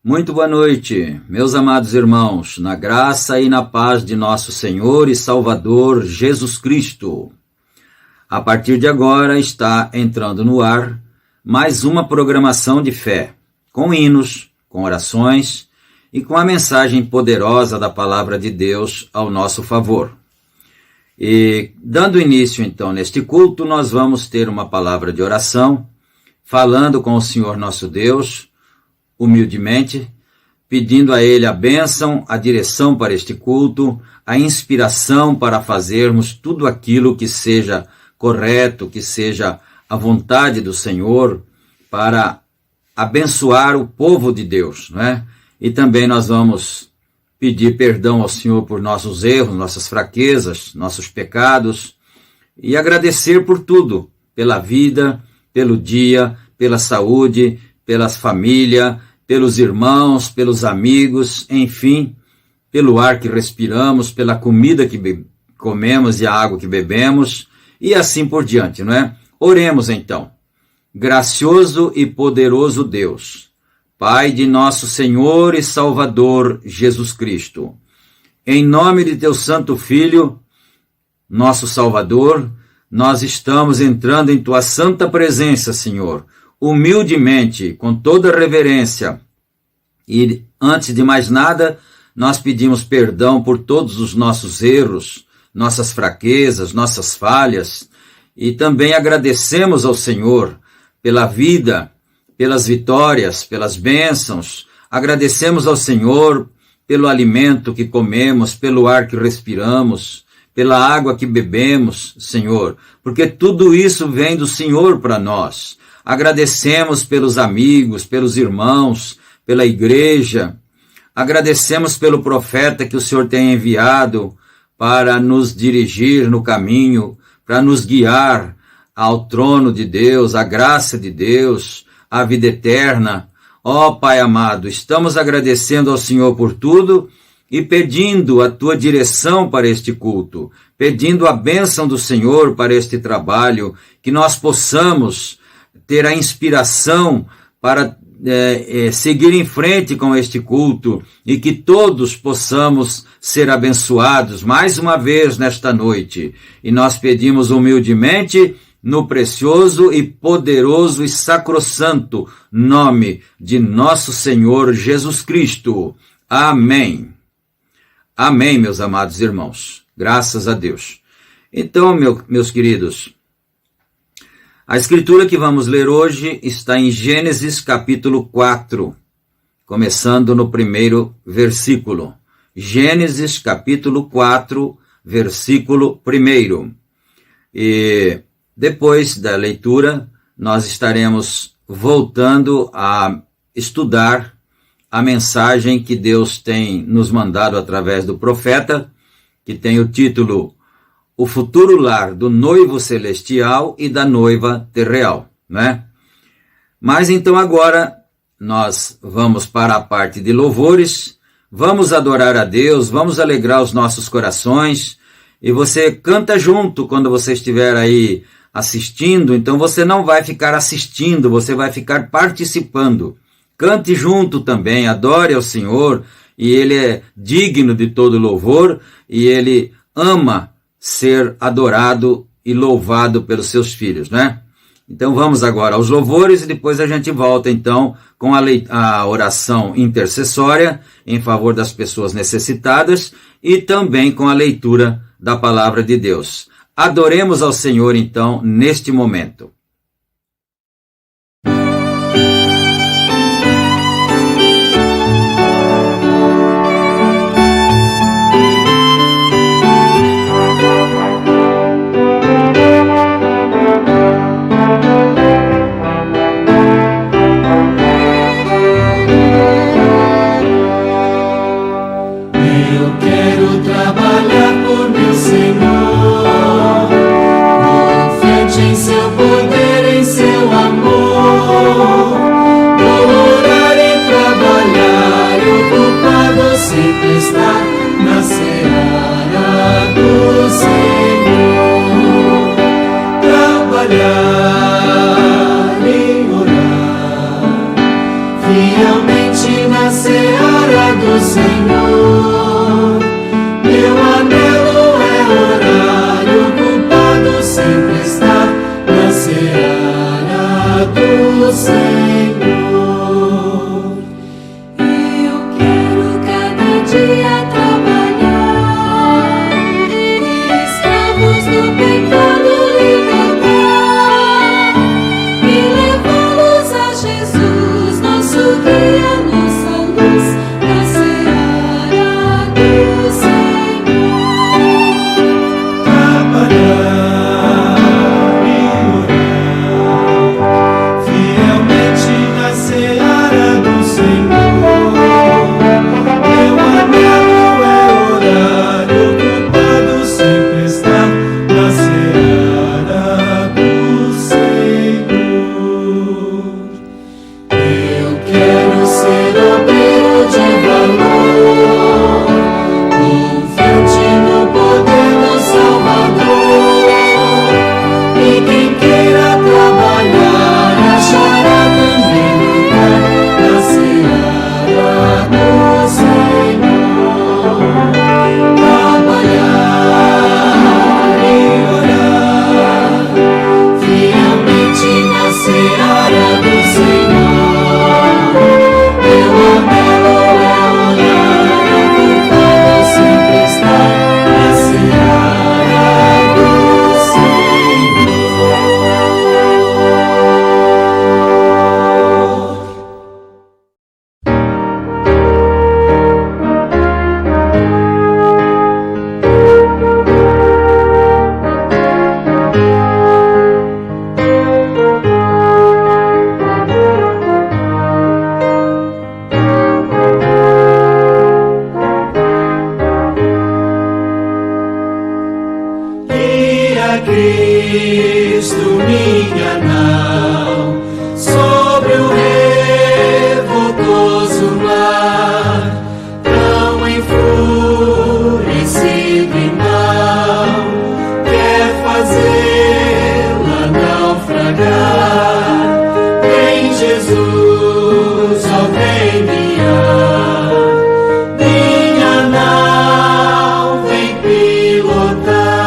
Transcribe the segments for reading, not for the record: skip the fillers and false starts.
Muito boa noite, meus amados irmãos, na graça e na paz de nosso Senhor e Salvador Jesus Cristo. A partir de agora está entrando no ar mais uma programação de fé, com hinos, com orações e com a mensagem poderosa da Palavra de Deus ao nosso favor. E dando início então neste culto, nós vamos ter uma palavra de oração, falando com o Senhor nosso Deus, humildemente, pedindo a Ele a bênção, a direção para este culto, a inspiração para fazermos tudo aquilo que seja correto, que seja a vontade do Senhor, para abençoar o povo de Deus, não é? E também nós vamos pedir perdão ao Senhor por nossos erros, nossas fraquezas, nossos pecados, e agradecer por tudo, pela vida, pelo dia, pela saúde, pela família, pelos irmãos, pelos amigos, enfim, pelo ar que respiramos, pela comida que comemos e a água que bebemos, e assim por diante, não é? Oremos então. Gracioso e poderoso Deus, Pai de nosso Senhor e Salvador Jesus Cristo, em nome de teu Santo Filho, nosso Salvador, nós estamos entrando em tua santa presença, Senhor, humildemente, com toda reverência. E antes de mais nada, nós pedimos perdão por todos os nossos erros, nossas fraquezas, nossas falhas, e também agradecemos ao Senhor pela vida, pelas vitórias, pelas bênçãos. Agradecemos ao Senhor pelo alimento que comemos, pelo ar que respiramos, pela água que bebemos, Senhor, porque tudo isso vem do Senhor para nós. Agradecemos pelos amigos, pelos irmãos, pela igreja. Agradecemos pelo profeta que o Senhor tem enviado para nos dirigir no caminho, para nos guiar ao trono de Deus, à graça de Deus, à vida eterna. Ó Pai amado, estamos agradecendo ao Senhor por tudo e pedindo a Tua direção para este culto, pedindo a bênção do Senhor para este trabalho, que nós possamos ter a inspiração para seguir em frente com este culto e que todos possamos ser abençoados mais uma vez nesta noite. E nós pedimos humildemente no precioso e poderoso e sacrossanto nome de nosso Senhor Jesus Cristo. Amém. Amém, meus amados irmãos. Graças a Deus. Então, meus queridos, a escritura que vamos ler hoje está em Gênesis capítulo 4, começando no primeiro versículo. Gênesis capítulo 4, versículo 1. E depois da leitura, nós estaremos voltando a estudar a mensagem que Deus tem nos mandado através do profeta, que tem o título O Futuro Lar do Noivo Celestial e da Noiva Terreal, né? Mas então agora nós vamos para a parte de louvores, vamos adorar a Deus, vamos alegrar os nossos corações, e você canta junto quando você estiver aí assistindo, então você não vai ficar assistindo, você vai ficar participando. Cante junto também, adore ao Senhor, e Ele é digno de todo louvor, e Ele ama ser adorado e louvado pelos seus filhos, né? Então vamos agora aos louvores e depois a gente volta então com a oração intercessória em favor das pessoas necessitadas e também com a leitura da palavra de Deus. Adoremos ao Senhor então neste momento. Jesus, nosso guia, nossa luz, na seara Cristo, minha nau, sobre o revoltoso mar, tão enfurecido e mal, quer fazê-la naufragar. Vem Jesus, ó vem minha nau, vem pilotar.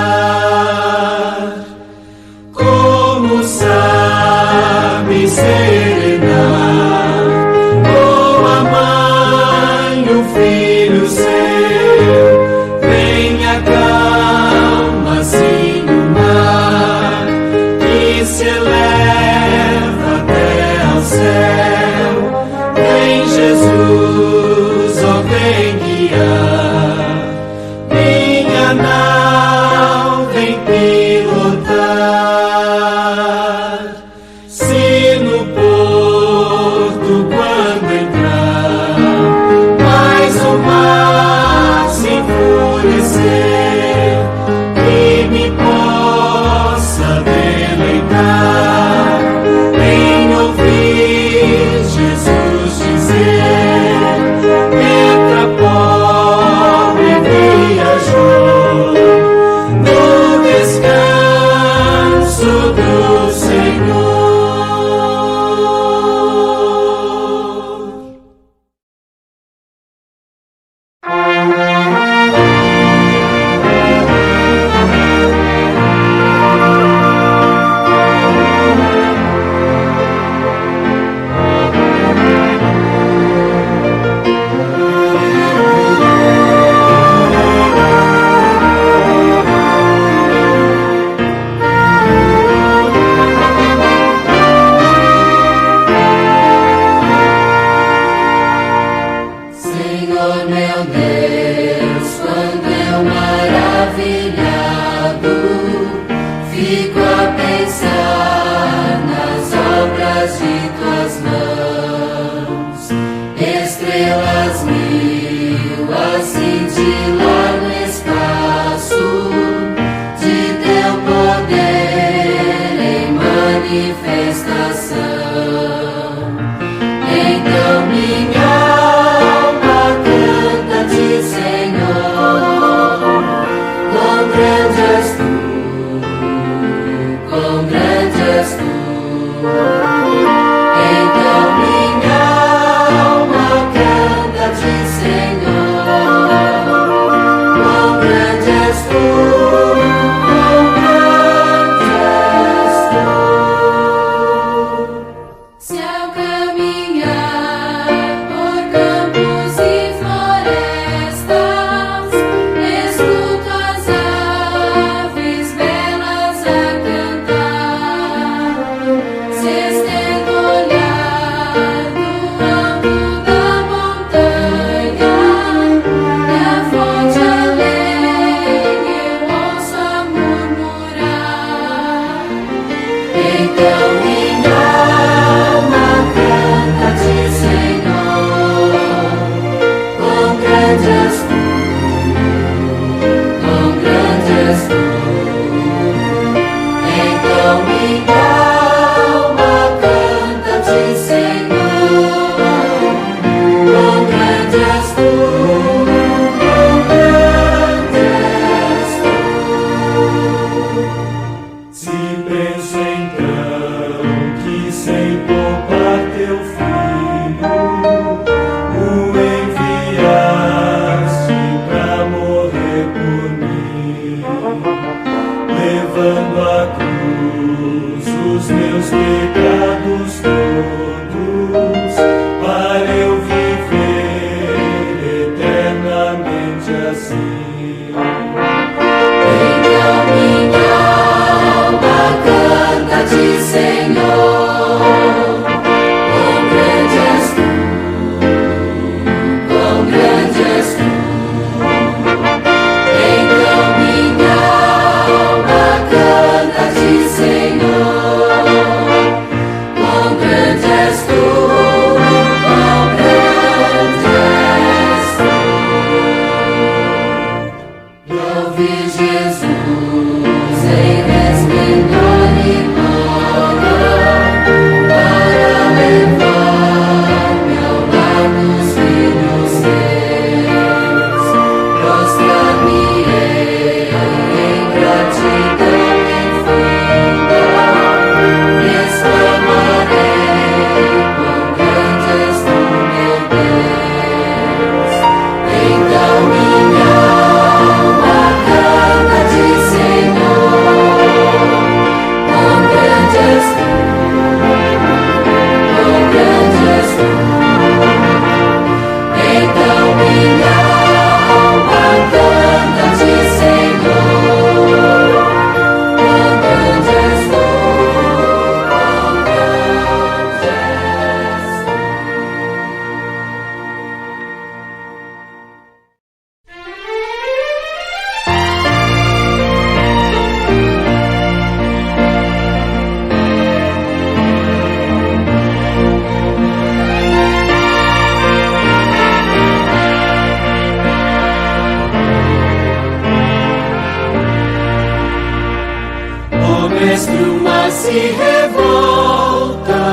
se revolta,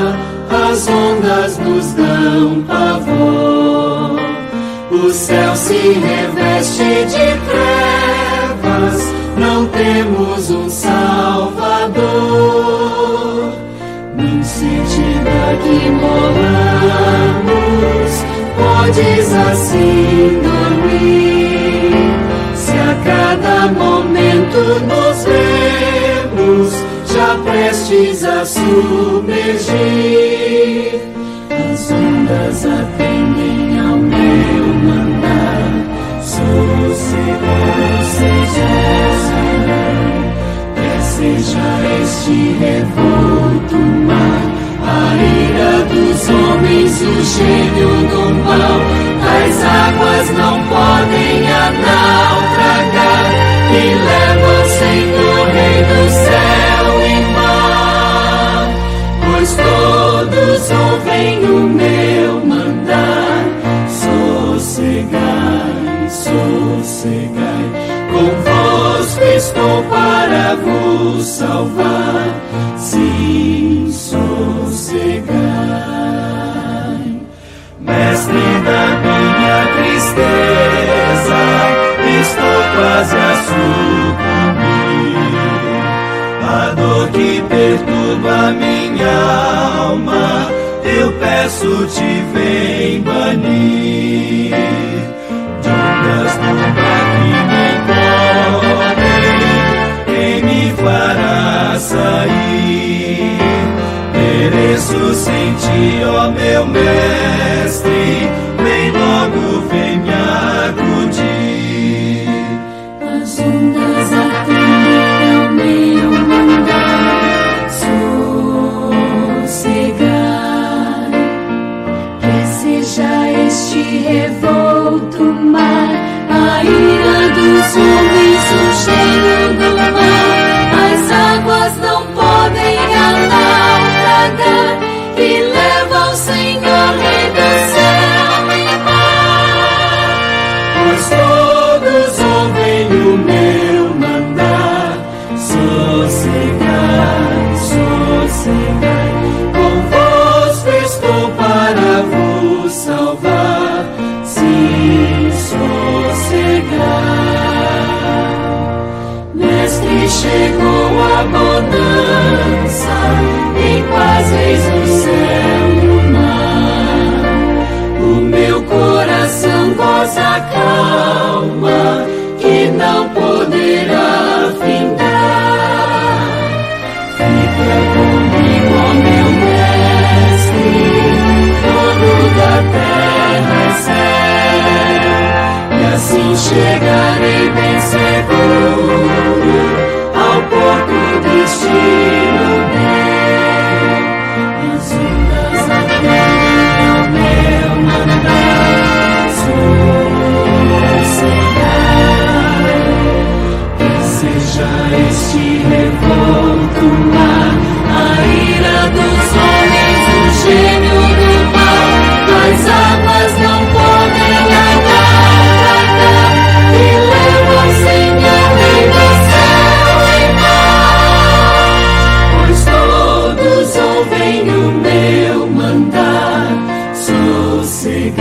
as ondas nos dão pavor. O céu se reveste de trevas, não temos um Salvador. Não sente que morramos, podes assim dormir. Se a cada momento nos vemos, já prestes a submergir, as ondas atendem ao meu mandar. Sossegado seja este revolto mar, a ira dos homens, o gênio do mal. As águas não podem a naufragar, e leva o Senhor, Rei do céu e mar. Pois todos ouvem o meu mandar. Sossegai, sossegai, convosco estou para vos salvar. Sim, sossegai. Mestre da minha tristeza, estou quase a sucumbir. A dor que perturba a minha alma, eu peço-te, vem banir. De ondas do mar que me encobrem, quem me fará sair? Pereço sem ti, ó meu mestre, vem logo, vem me acudir. As ondas atendem ao meu mandar. Sossegai, que seja este revolto mar, a ira dos homens, o cheiro do mal. As águas não podem a naufragar, e leva o Senhor, Rei do céu e mar. Pois todos ouvem o meu mandar. Sossegai, sossegai, convosco estou para vos salvar. Sim, sossegai. Mestre, chegou a bonança, em paz eis o céu e o mar. O meu coração vos acalma, que não poderá findar. Fica comigo, ó meu mestre, dono da terra e céu, e assim chegarei bem seguro ao porto destino meu. As ondas atendem ao meu mandar. Sossegai, que seja este revolto mar, a ira dos homens, o gênio do mal. As águas não podem naufragar, e leva o Senhor, Rei do céu e mar. Pois todos ouvem o meu mandar. Sossegai,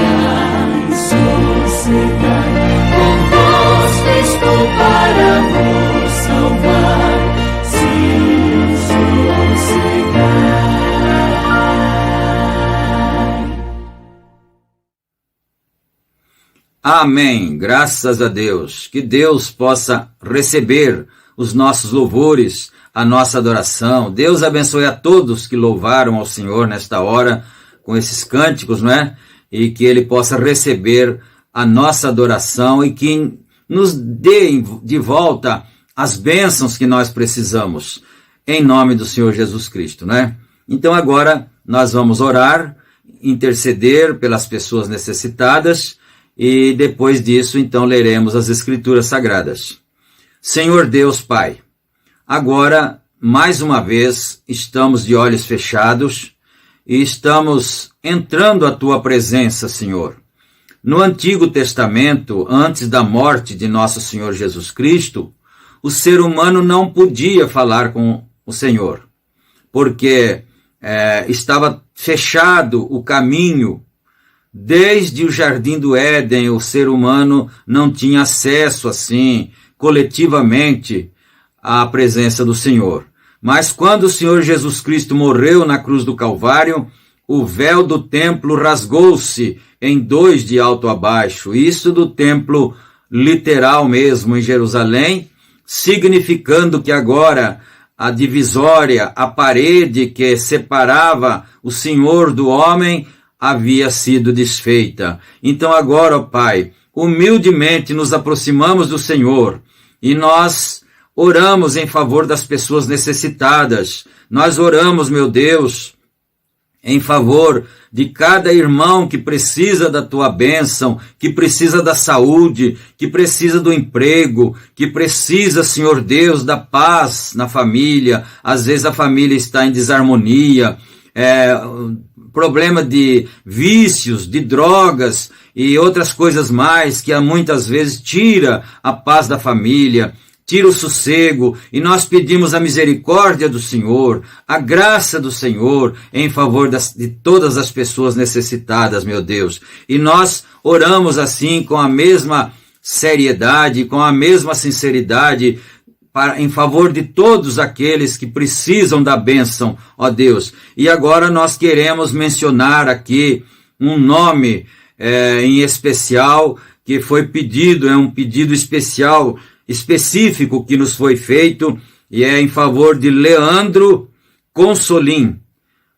sossegai, convosco estou para vos salvar. Sim, sossegai. Amém. Graças a Deus. Que Deus possa receber os nossos louvores, a nossa adoração. Deus abençoe a todos que louvaram ao Senhor nesta hora com esses cânticos, não é? E que Ele possa receber a nossa adoração e que nos dê de volta as bênçãos que nós precisamos, em nome do Senhor Jesus Cristo, não é? Então agora nós vamos orar, interceder pelas pessoas necessitadas, e depois disso, então, leremos as Escrituras Sagradas. Senhor Deus Pai, agora, mais uma vez, estamos de olhos fechados e estamos entrando à Tua presença, Senhor. No Antigo Testamento, antes da morte de nosso Senhor Jesus Cristo, o ser humano não podia falar com o Senhor. porque estava fechado o caminho. Desde o Jardim do Éden, o ser humano não tinha acesso, assim, coletivamente, à presença do Senhor. Mas quando o Senhor Jesus Cristo morreu na cruz do Calvário, o véu do templo rasgou-se em dois de alto a baixo. Isso do templo literal mesmo em Jerusalém, significando que agora a divisória, a parede que separava o Senhor do homem, havia sido desfeita. Então agora, ó Pai, humildemente nos aproximamos do Senhor e nós oramos em favor das pessoas necessitadas. Nós oramos, meu Deus, em favor de cada irmão que precisa da tua bênção, que precisa da saúde, que precisa do emprego, que precisa, Senhor Deus, da paz na família. Às vezes a família está em desarmonia, problema de vícios, de drogas e outras coisas mais que muitas vezes tira a paz da família, tira o sossego, e nós pedimos a misericórdia do Senhor, a graça do Senhor em favor de todas as pessoas necessitadas, meu Deus. E nós oramos assim com a mesma seriedade, com a mesma sinceridade, em favor de todos aqueles que precisam da bênção, ó Deus. E agora nós queremos mencionar aqui um nome em especial que foi pedido, é um pedido específico que nos foi feito, e é em favor de Leandro Consolim,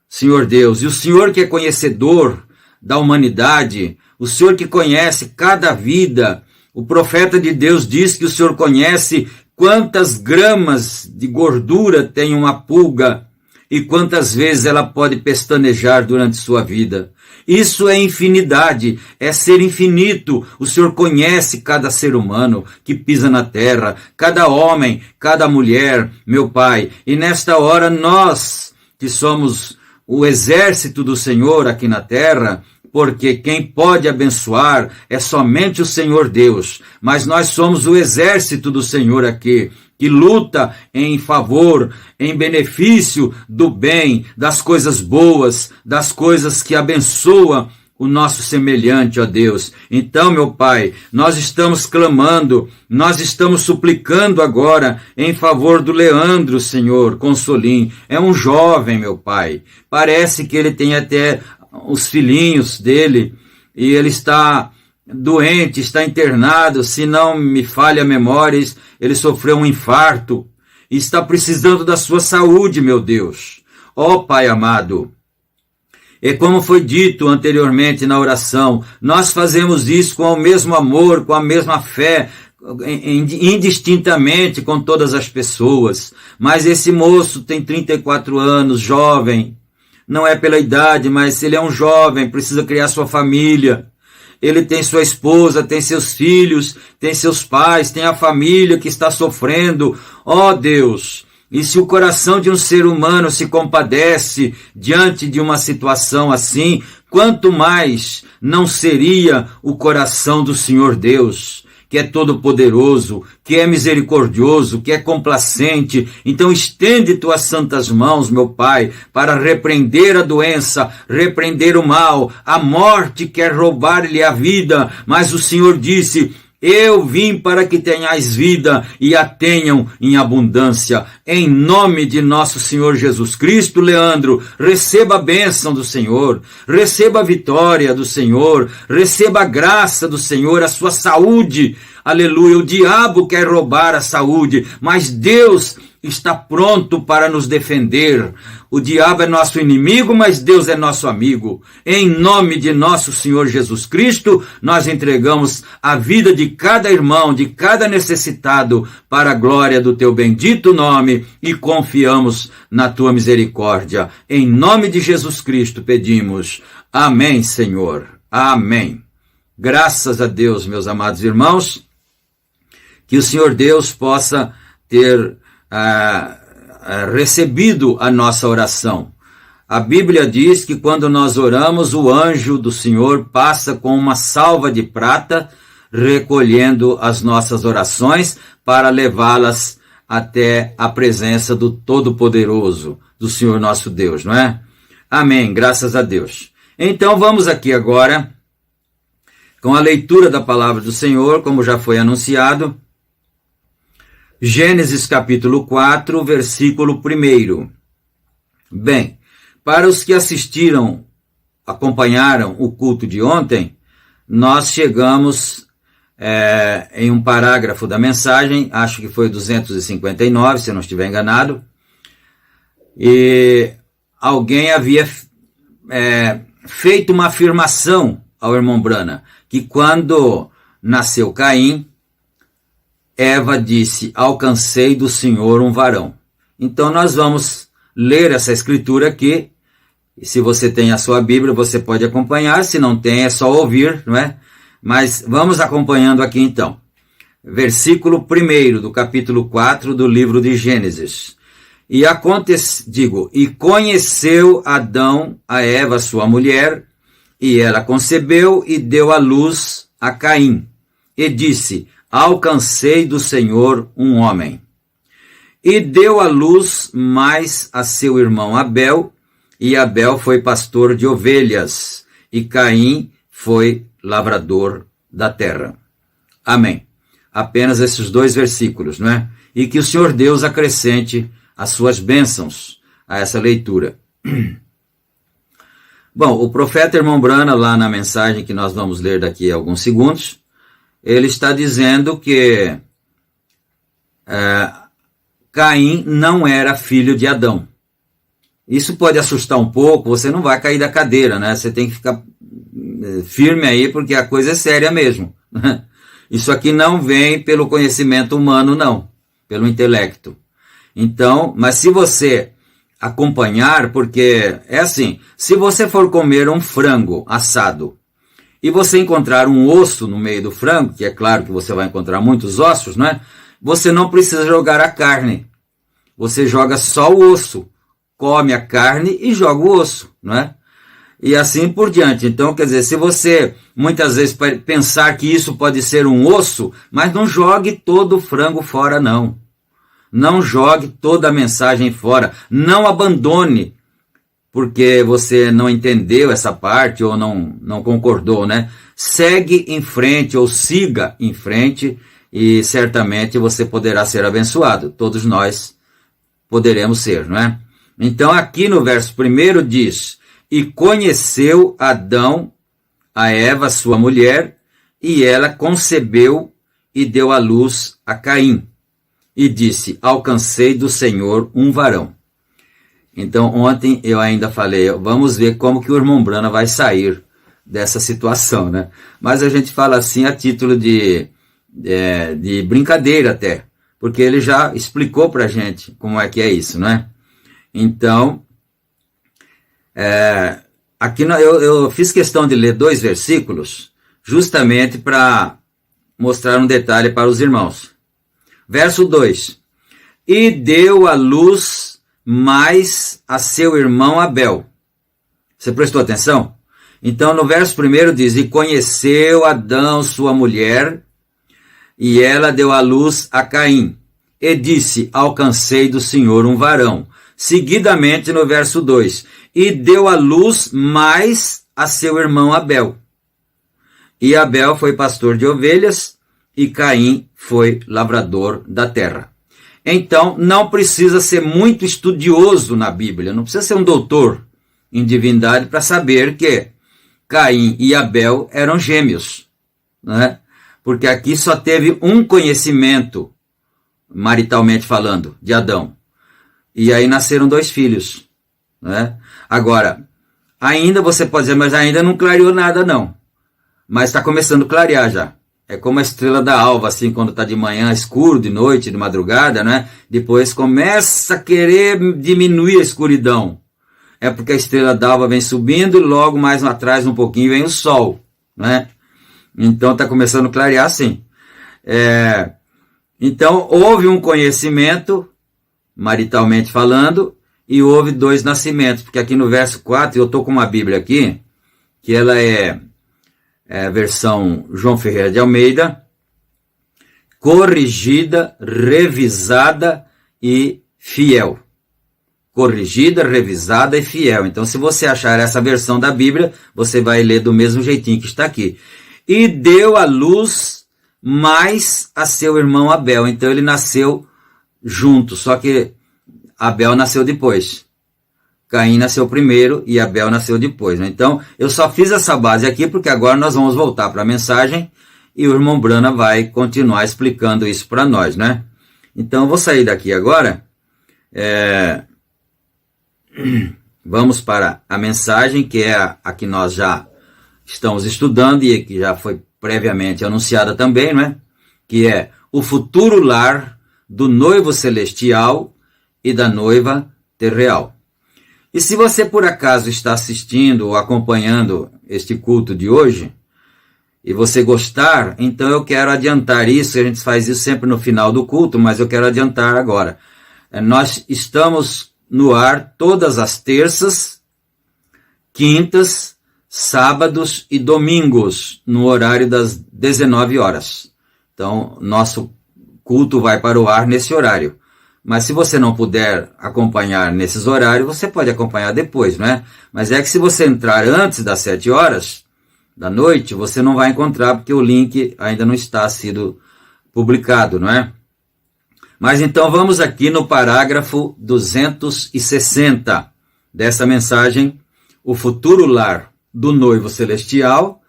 Senhor Deus. E o Senhor que é conhecedor da humanidade, o Senhor que conhece cada vida, o profeta de Deus diz que o Senhor conhece quantas gramas de gordura tem uma pulga e quantas vezes ela pode pestanejar durante sua vida. Isso é infinidade, é ser infinito. O Senhor conhece cada ser humano que pisa na terra, cada homem, cada mulher, meu Pai. E nesta hora nós, que somos o exército do Senhor aqui na terra, porque quem pode abençoar é somente o Senhor Deus, mas nós somos o exército do Senhor aqui, que luta em favor, em benefício do bem, das coisas boas, das coisas que abençoam o nosso semelhante, ó Deus. Então, meu Pai, nós estamos clamando, nós estamos suplicando agora em favor do Leandro, Senhor, Consolim. É um jovem, meu Pai, parece que ele tem até os filhinhos dele, e ele está doente, está internado, se não me falha a memória, ele sofreu um infarto, e está precisando da sua saúde, meu Deus. Ó Pai amado, e como foi dito anteriormente na oração, nós fazemos isso com o mesmo amor, com a mesma fé, indistintamente com todas as pessoas, mas esse moço tem 34 anos, jovem, não é pela idade, mas ele é um jovem, precisa criar sua família. Ele tem sua esposa, tem seus filhos, tem seus pais, tem a família que está sofrendo. Ó Deus, e se o coração de um ser humano se compadece diante de uma situação assim, quanto mais não seria o coração do Senhor Deus, que é todo-poderoso, que é misericordioso, que é complacente. Então estende tuas santas mãos, meu Pai, para repreender a doença, repreender o mal. A morte quer roubar-lhe a vida, mas o Senhor disse: eu vim para que tenhais vida e a tenham em abundância. Em nome de nosso Senhor Jesus Cristo, Leandro, receba a bênção do Senhor, receba a vitória do Senhor, receba a graça do Senhor, a sua saúde. Aleluia, o diabo quer roubar a saúde, mas Deus está pronto para nos defender. O diabo é nosso inimigo, mas Deus é nosso amigo. Em nome de nosso Senhor Jesus Cristo, nós entregamos a vida de cada irmão, de cada necessitado, para a glória do teu bendito nome, e confiamos na tua misericórdia. Em nome de Jesus Cristo pedimos. Amém, Senhor. Amém. Graças a Deus, meus amados irmãos, que o Senhor Deus possa ter recebido a nossa oração. A Bíblia diz que quando nós oramos, o anjo do Senhor passa com uma salva de prata, recolhendo as nossas orações para levá-las até a presença do Todo-Poderoso, do Senhor nosso Deus, não é? Amém, graças a Deus. Então vamos aqui agora com a leitura da palavra do Senhor, como já foi anunciado. Gênesis capítulo 4, versículo 1. Bem, para os que acompanharam o culto de ontem, nós chegamos em um parágrafo da mensagem, acho que foi 259, se eu não estiver enganado, e alguém havia feito uma afirmação ao irmão Brana, que quando nasceu Caim, Eva disse, alcancei do Senhor um varão. Então nós vamos ler essa escritura aqui, e se você tem a sua Bíblia, você pode acompanhar, se não tem, é só ouvir, não é? Mas vamos acompanhando aqui então. Versículo 1 do capítulo 4 do livro de Gênesis. E conheceu Adão a Eva, sua mulher, e ela concebeu e deu à luz a Caim, e disse, alcancei do Senhor um homem. E deu à luz mais a seu irmão Abel, e Abel foi pastor de ovelhas, e Caim foi lavrador da terra. Amém. Apenas esses 2 versículos, não é? E que o Senhor Deus acrescente as suas bênçãos a essa leitura. Bom, o profeta irmão Brana, lá na mensagem que nós vamos ler daqui a alguns segundos, ele está dizendo que Caim não era filho de Adão. Isso pode assustar um pouco, você não vai cair da cadeira, né? Você tem que ficar firme aí, porque a coisa é séria mesmo. Isso aqui não vem pelo conhecimento humano, não, pelo intelecto. Então, mas se você acompanhar, porque é assim, se você for comer um frango assado, e você encontrar um osso no meio do frango, que é claro que você vai encontrar muitos ossos, não é? Você não precisa jogar a carne. Você joga só o osso, come a carne e joga o osso, não é? E assim por diante. Então, quer dizer, se você muitas vezes pensar que isso pode ser um osso, mas não jogue todo o frango fora, não. Não jogue toda a mensagem fora. Não abandone porque você não entendeu essa parte ou não concordou, né? Segue em frente ou siga em frente e certamente você poderá ser abençoado. Todos nós poderemos ser, não é? Então aqui no verso 1 diz, e conheceu Adão a Eva, sua mulher, e ela concebeu e deu à luz a Caim. E disse, alcancei do Senhor um varão. Então, ontem eu ainda falei, vamos ver como que o irmão Brana vai sair dessa situação, né? Mas a gente fala assim a título de brincadeira até, porque ele já explicou pra gente como é que é isso, né? Então, aqui eu fiz questão de ler 2 versículos, justamente para mostrar um detalhe para os irmãos. Verso 2, e deu à luz mais a seu irmão Abel. Você prestou atenção? Então, no verso 1 diz, e conheceu Adão, sua mulher, e ela deu à luz a Caim, e disse, alcancei do Senhor um varão. Seguidamente, no verso 2, e deu à luz mais a seu irmão Abel. E Abel foi pastor de ovelhas, e Caim foi lavrador da terra. Então, não precisa ser muito estudioso na Bíblia, não precisa ser um doutor em divindade para saber que Caim e Abel eram gêmeos, né? Porque aqui só teve um conhecimento, maritalmente falando, de Adão. E aí nasceram 2 filhos, né? Agora, ainda você pode dizer, mas ainda não clareou nada não. Mas está começando a clarear já. É como a estrela da alva, assim, quando está de manhã escuro, de noite, de madrugada, né? Depois começa a querer diminuir a escuridão. É porque a estrela da alva vem subindo e logo mais atrás um pouquinho vem o sol, né? Então está começando a clarear, sim. Então houve um conhecimento, maritalmente falando, e houve 2 nascimentos. Porque aqui no verso 4, eu estou com uma Bíblia aqui, que ela é versão João Ferreira de Almeida, corrigida, revisada e fiel. corrigida, revisada e fiel. Então, se você achar essa versão da Bíblia, você vai ler do mesmo jeitinho que está aqui. E deu à luz mais a seu irmão Abel. Então, ele nasceu junto, só que Abel nasceu depois. Caim nasceu primeiro e Abel nasceu depois, né? Então, eu só fiz essa base aqui porque agora nós vamos voltar para a mensagem e o irmão Brana vai continuar explicando isso para nós, né? Então, eu vou sair daqui agora. Vamos para a mensagem, que é a que nós já estamos estudando e que já foi previamente anunciada também, né? Que é o futuro lar do noivo celestial e da noiva terreal. E se você por acaso está assistindo ou acompanhando este culto de hoje, e você gostar, então eu quero adiantar isso, a gente faz isso sempre no final do culto, mas eu quero adiantar agora. Nós estamos no ar todas as terças, quintas, sábados e domingos, no horário das 19 horas. Então, nosso culto vai para o ar nesse horário. Mas se você não puder acompanhar nesses horários, você pode acompanhar depois, não é? Mas é que se você entrar antes das 7 horas da noite, você não vai encontrar, porque o link ainda não está sido publicado, não é? Mas então vamos aqui no parágrafo 260 dessa mensagem, o futuro lar do noivo celestial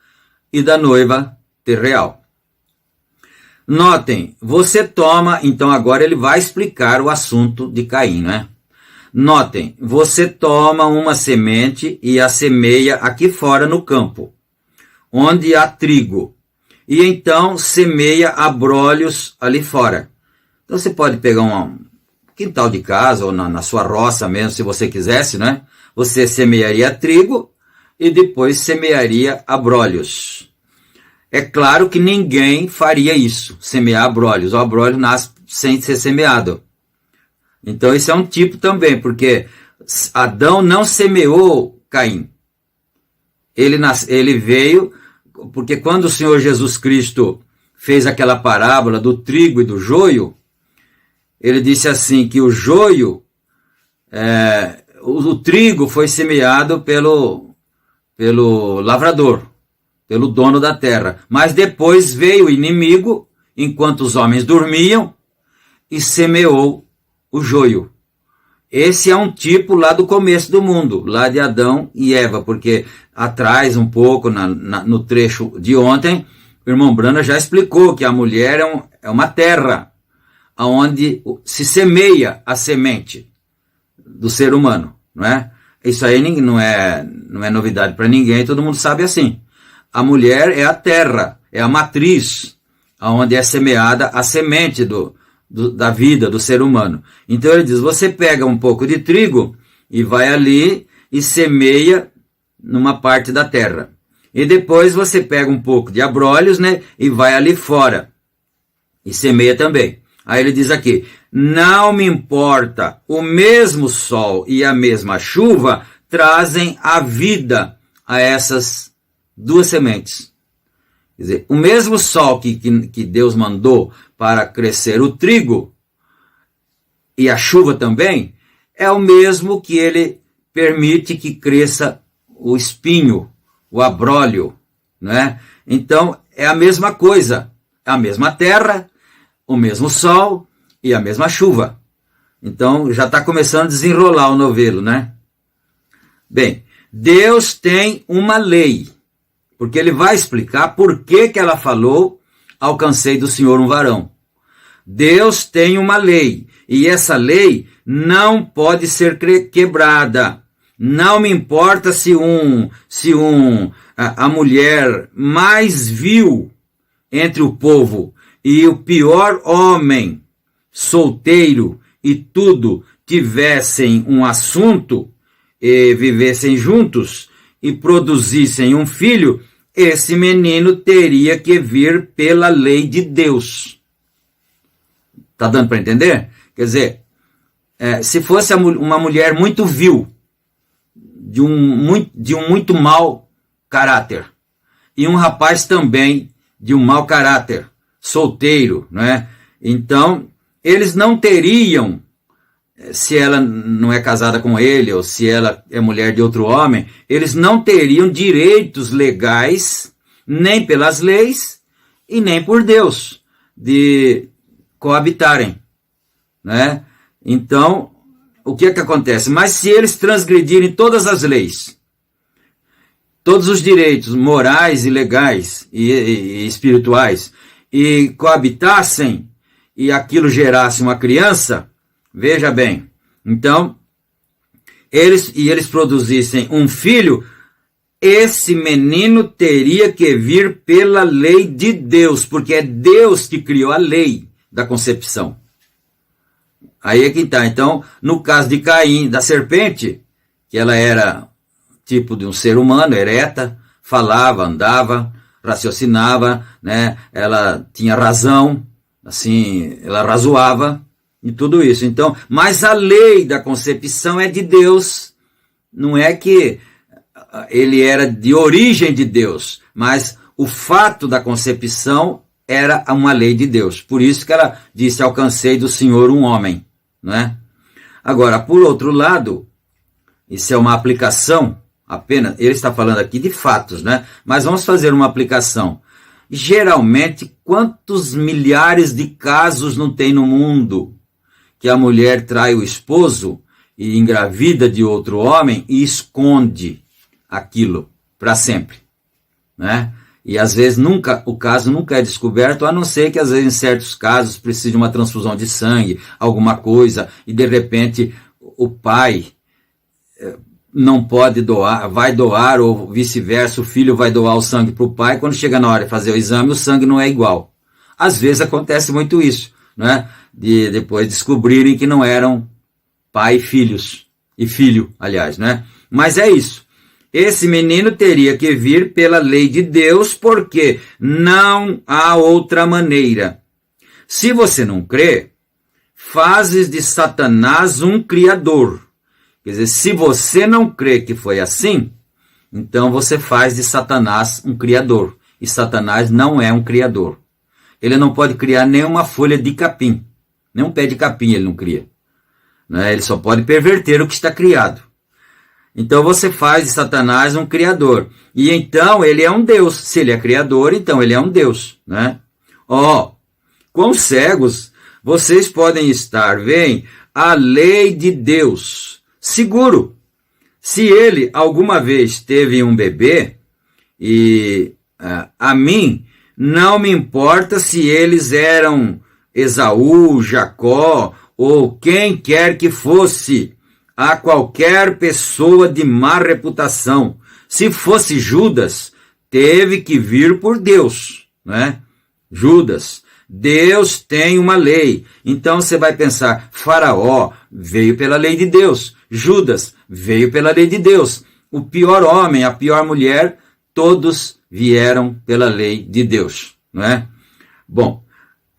e da noiva terreal. Notem, você toma, então agora ele vai explicar o assunto de Caim, né? Notem, você toma uma semente e a semeia aqui fora no campo, onde há trigo, e então semeia abrolhos ali fora. Então você pode pegar um quintal de casa ou na sua roça mesmo, se você quisesse, né? Você semearia trigo e depois semearia abrolhos. É claro que ninguém faria isso, semear abrolhos. O abrolho nasce sem ser semeado. Então esse é um tipo também, porque Adão não semeou Caim. Ele veio, porque quando o Senhor Jesus Cristo fez aquela parábola do trigo e do joio, ele disse assim, que o joio, o trigo foi semeado pelo lavrador, pelo dono da terra. Mas depois veio o inimigo, enquanto os homens dormiam, e semeou o joio. Esse é um tipo lá do começo do mundo, lá de Adão e Eva, porque atrás, um pouco, no trecho de ontem, o irmão Brana já explicou que a mulher é uma terra, onde se semeia a semente do ser humano, não é? Isso aí não é novidade para ninguém, todo mundo sabe assim. A mulher é a terra, é a matriz, onde é semeada a semente da vida do ser humano. Então ele diz, você pega um pouco de trigo e vai ali e semeia numa parte da terra. E depois você pega um pouco de abrolhos, né, e vai ali fora e semeia também. Aí ele diz aqui, não me importa, o mesmo sol e a mesma chuva trazem a vida a essas duas sementes. Quer dizer, o mesmo sol que Deus mandou para crescer o trigo, e a chuva também, é o mesmo que ele permite que cresça o espinho, o abrolho, né? Então, é a mesma coisa, a mesma terra, o mesmo sol e a mesma chuva. Então, já está começando a desenrolar o novelo, né? Bem, Deus tem uma lei, porque ele vai explicar por que ela falou, alcancei do Senhor um varão. Deus tem uma lei, e essa lei não pode ser quebrada. Não me importa se a mulher mais vil entre o povo e o pior homem, solteiro e tudo, tivessem um assunto e vivessem juntos e produzissem um filho, esse menino teria que vir pela lei de Deus. Tá dando para entender? Quer dizer, se fosse uma mulher muito vil, de um muito mau caráter, e um rapaz também de um mau caráter, solteiro, não é? Então, eles não teriam se ela não é casada com ele, ou se ela é mulher de outro homem, eles não teriam direitos legais, nem pelas leis e nem por Deus, de coabitarem, né? Então, o que é que acontece? Mas se eles transgredirem todas as leis, todos os direitos morais e legais e espirituais, e coabitassem, e aquilo gerasse uma criança, veja bem, então, eles produzissem um filho, esse menino teria que vir pela lei de Deus, porque é Deus que criou a lei da concepção. Aí é que está. Então, no caso de Caim, da serpente, que ela era tipo de um ser humano, ereta, falava, andava, raciocinava, né? Ela tinha razão, assim, ela razoava e tudo isso. Então, mas a lei da concepção é de Deus, não é que ele era de origem de Deus, mas o fato da concepção era uma lei de Deus. Por isso que ela disse, alcancei do Senhor um homem, não é? Agora, por outro lado, isso é uma aplicação apenas, ele está falando aqui de fatos, né? Mas vamos fazer uma aplicação. Geralmente, quantos milhares de casos não tem no mundo que a mulher trai o esposo e engravida de outro homem e esconde aquilo para sempre, né? E às vezes o caso nunca é descoberto, a não ser que às vezes em certos casos precise de uma transfusão de sangue, alguma coisa, e de repente o pai não pode doar, vai doar, ou vice-versa, o filho vai doar o sangue para o pai, quando chega na hora de fazer o exame, o sangue não é igual. Às vezes acontece muito isso, né? De depois descobrirem que não eram pai e filhos, e filho, aliás, né? Mas é isso. Esse menino teria que vir pela lei de Deus, porque não há outra maneira. Se você não crê, fazes de Satanás um criador. Quer dizer, se você não crê que foi assim, então você faz de Satanás um criador. E Satanás não é um criador. Ele não pode criar nenhuma folha de capim. Nem um pé de capim ele não cria, né? Ele só pode perverter o que está criado. Então você faz de Satanás um criador. E então ele é um Deus. Se ele é criador, então ele é um Deus, né? Quão cegos vocês podem estar, veem a lei de Deus. Seguro. Se ele alguma vez teve um bebê, e a mim não me importa se eles eram Esaú, Jacó, ou quem quer que fosse, a qualquer pessoa de má reputação. Se fosse Judas, teve que vir por Deus, né? Judas, Deus tem uma lei. Então você vai pensar, Faraó veio pela lei de Deus, Judas veio pela lei de Deus, o pior homem, a pior mulher, todos vieram pela lei de Deus, não é? Bom,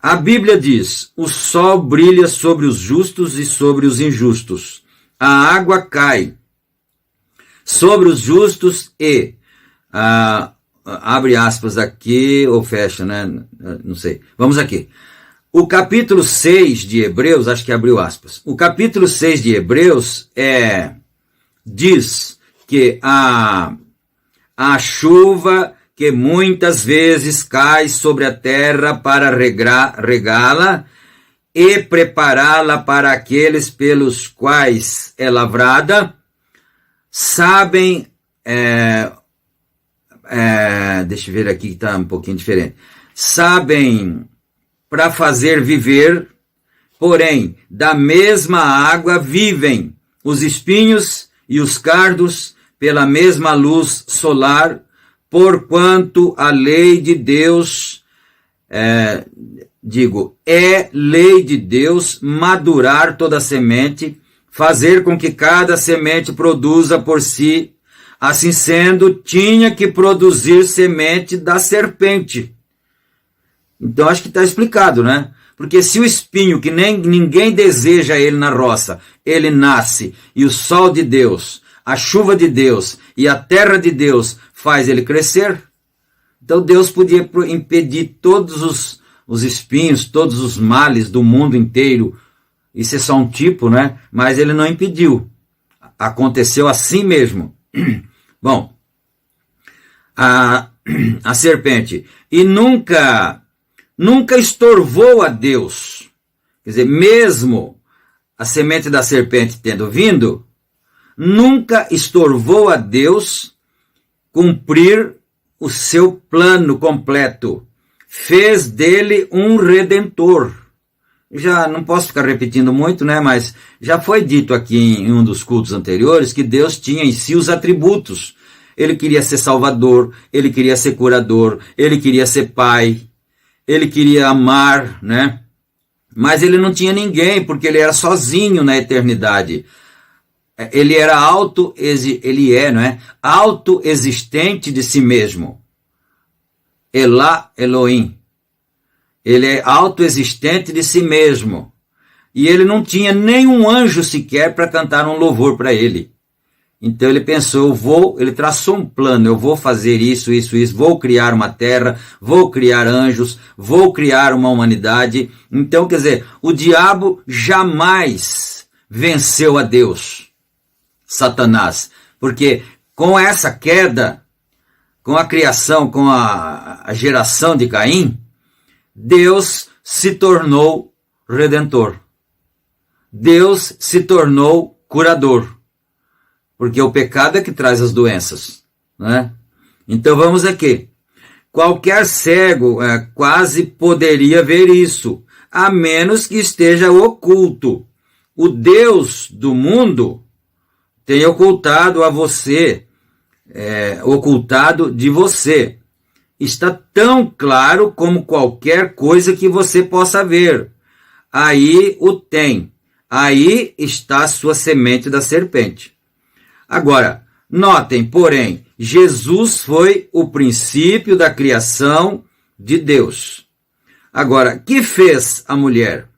a Bíblia diz, o sol brilha sobre os justos e sobre os injustos. A água cai sobre os justos e, abre aspas aqui, ou fecha, né? Não sei. Vamos aqui. O capítulo 6 de Hebreus, acho que abriu aspas. O capítulo 6 de Hebreus diz que a chuva que muitas vezes cai sobre a terra para regá-la e prepará-la para aqueles pelos quais é lavrada, sabem, deixa eu ver aqui que está um pouquinho diferente, sabem para fazer viver, porém, da mesma água vivem os espinhos e os cardos pela mesma luz solar, porquanto a lei de Deus, é lei de Deus madurar toda semente, fazer com que cada semente produza por si, assim sendo, tinha que produzir semente da serpente. Então acho que está explicado, né? Porque se o espinho, que nem ninguém deseja ele na roça, ele nasce, e o sol de Deus, a chuva de Deus e a terra de Deus faz ele crescer, então Deus podia impedir todos os espinhos, todos os males do mundo inteiro Isso é só um tipo, né? Mas ele não impediu. Aconteceu assim mesmo. Bom, a serpente. E nunca estorvou a Deus. Quer dizer, mesmo a semente da serpente tendo vindo, nunca estorvou a Deus cumprir o seu plano completo. Fez dele um redentor. Já não posso ficar repetindo muito, né? Mas já foi dito aqui em um dos cultos anteriores que Deus tinha em si os atributos. Ele queria ser salvador, ele queria ser curador, ele queria ser pai, ele queria amar, né? Mas ele não tinha ninguém, porque ele era sozinho na eternidade. Ele era não é? Autoexistente de si mesmo. Elá Elohim. Ele é autoexistente de si mesmo. E ele não tinha nenhum anjo sequer para cantar um louvor para ele. Então ele pensou, ele traçou um plano, eu vou fazer isso, vou criar uma terra, vou criar anjos, vou criar uma humanidade. Então, quer dizer, o diabo jamais venceu a Deus, Satanás, porque com essa queda, com a criação, com a geração de Caim, Deus se tornou redentor. Deus se tornou curador. Porque o pecado é que traz as doenças, né? Então vamos aqui. Qualquer cego quase poderia ver isso, a menos que esteja oculto. O Deus do mundo tem ocultado a você, ocultado de você. Está tão claro como qualquer coisa que você possa ver. Aí o tem. Aí está a sua semente da serpente. Agora, notem, porém, Jesus foi o princípio da criação de Deus. Agora, que fez a mulher?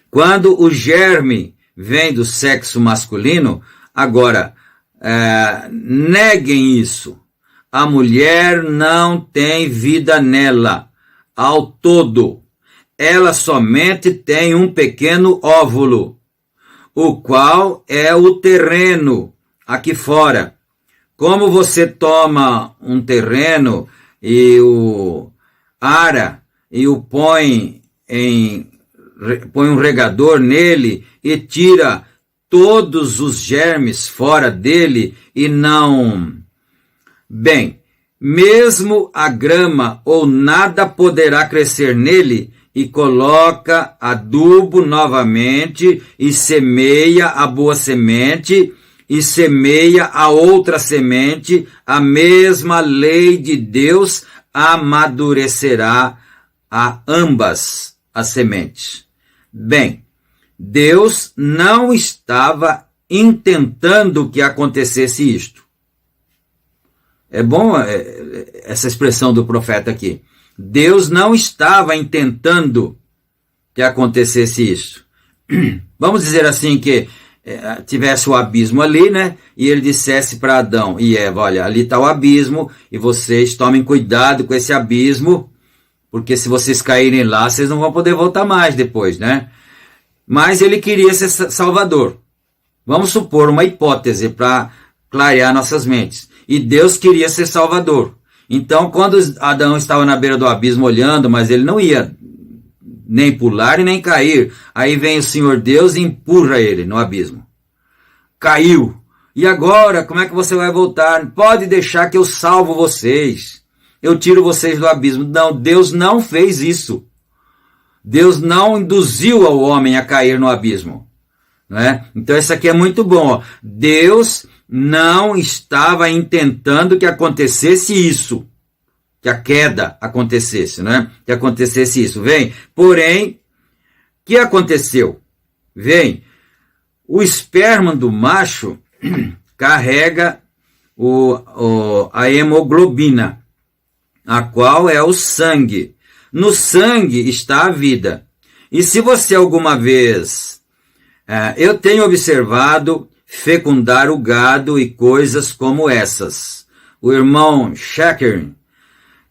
Quando o germe vem do sexo masculino, agora, neguem isso. A mulher não tem vida nela, ao todo. Ela somente tem um pequeno óvulo, o qual é o terreno aqui fora. Como você toma um terreno e o ara e o põe um regador nele e tira todos os germes fora dele e não... Bem, mesmo a grama ou nada poderá crescer nele, e coloca adubo novamente, e semeia a boa semente, e semeia a outra semente, a mesma lei de Deus amadurecerá a ambas as sementes. Bem, Deus não estava intentando que acontecesse isto. É bom essa expressão do profeta aqui. Deus não estava intentando que acontecesse isso. Vamos dizer assim que tivesse o abismo ali, né? E ele dissesse para Adão e Eva, olha, ali está o abismo e vocês tomem cuidado com esse abismo, porque se vocês caírem lá, vocês não vão poder voltar mais depois, né? Mas ele queria ser salvador. Vamos supor uma hipótese para clarear nossas mentes. E Deus queria ser salvador. Então, quando Adão estava na beira do abismo olhando, mas ele não ia nem pular e nem cair, aí vem o Senhor Deus e empurra ele no abismo. Caiu. E agora, como é que você vai voltar? Pode deixar que eu salvo vocês. Eu tiro vocês do abismo. Não, Deus não fez isso. Deus não induziu ao homem a cair no abismo. Né? Então, isso aqui é muito bom. Ó. Deus não estava intentando que acontecesse isso, que a queda acontecesse, né? Que acontecesse isso. Vem, porém, o que aconteceu? Vem, o esperma do macho carrega a hemoglobina, a qual é o sangue. No sangue está a vida. E se você alguma vez... eu tenho observado fecundar o gado e coisas como essas. O irmão Shaker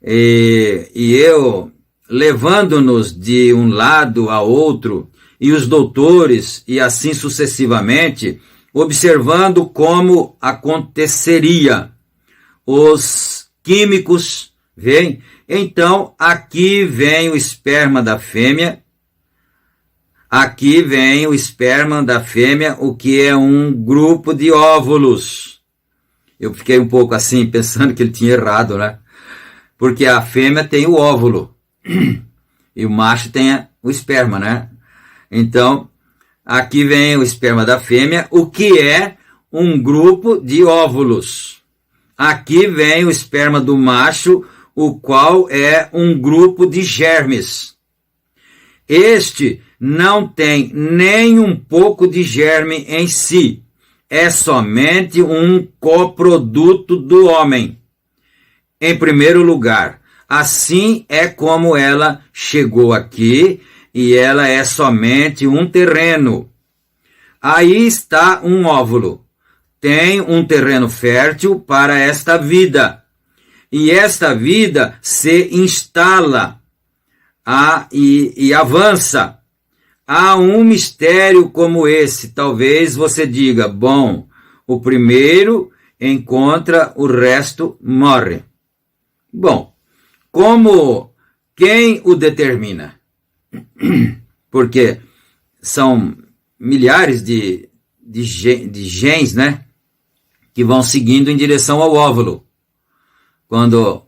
e eu, levando-nos de um lado a outro e os doutores, e assim sucessivamente, observando como aconteceria. Os químicos, veem? Então, aqui vem o esperma da fêmea, o que é um grupo de óvulos. Eu fiquei um pouco assim, pensando que ele tinha errado, né? Porque a fêmea tem o óvulo, e o macho tem o esperma, né? Então, aqui vem o esperma da fêmea, o que é um grupo de óvulos. Aqui vem o esperma do macho, o qual é um grupo de germes. Este não tem nem um pouco de germe em si. É somente um coproduto do homem. Em primeiro lugar, assim é como ela chegou aqui, e ela é somente um terreno. Aí está um óvulo. Tem um terreno fértil para esta vida. E esta vida se instala e avança. Há um mistério como esse. Talvez você diga, bom, o primeiro encontra, o resto morre. Bom, quem o determina? Porque são milhares de genes, né, que vão seguindo em direção ao óvulo. Quando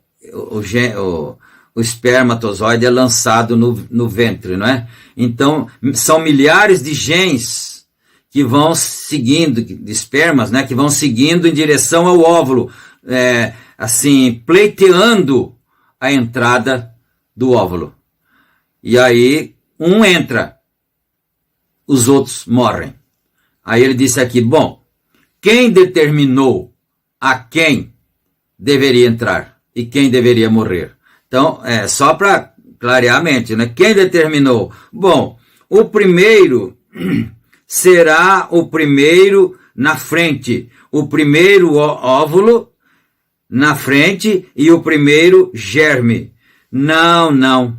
o espermatozoide é lançado no ventre, não é? Então, são milhares de genes que vão seguindo, de espermas, né, que vão seguindo em direção ao óvulo, assim, pleiteando a entrada do óvulo. E aí, um entra, os outros morrem. Aí ele disse aqui, bom, quem determinou a quem deveria entrar e quem deveria morrer? Então, só para clarear a mente, né? Quem determinou? Bom, o primeiro será o primeiro na frente, o primeiro óvulo na frente e o primeiro germe. Não.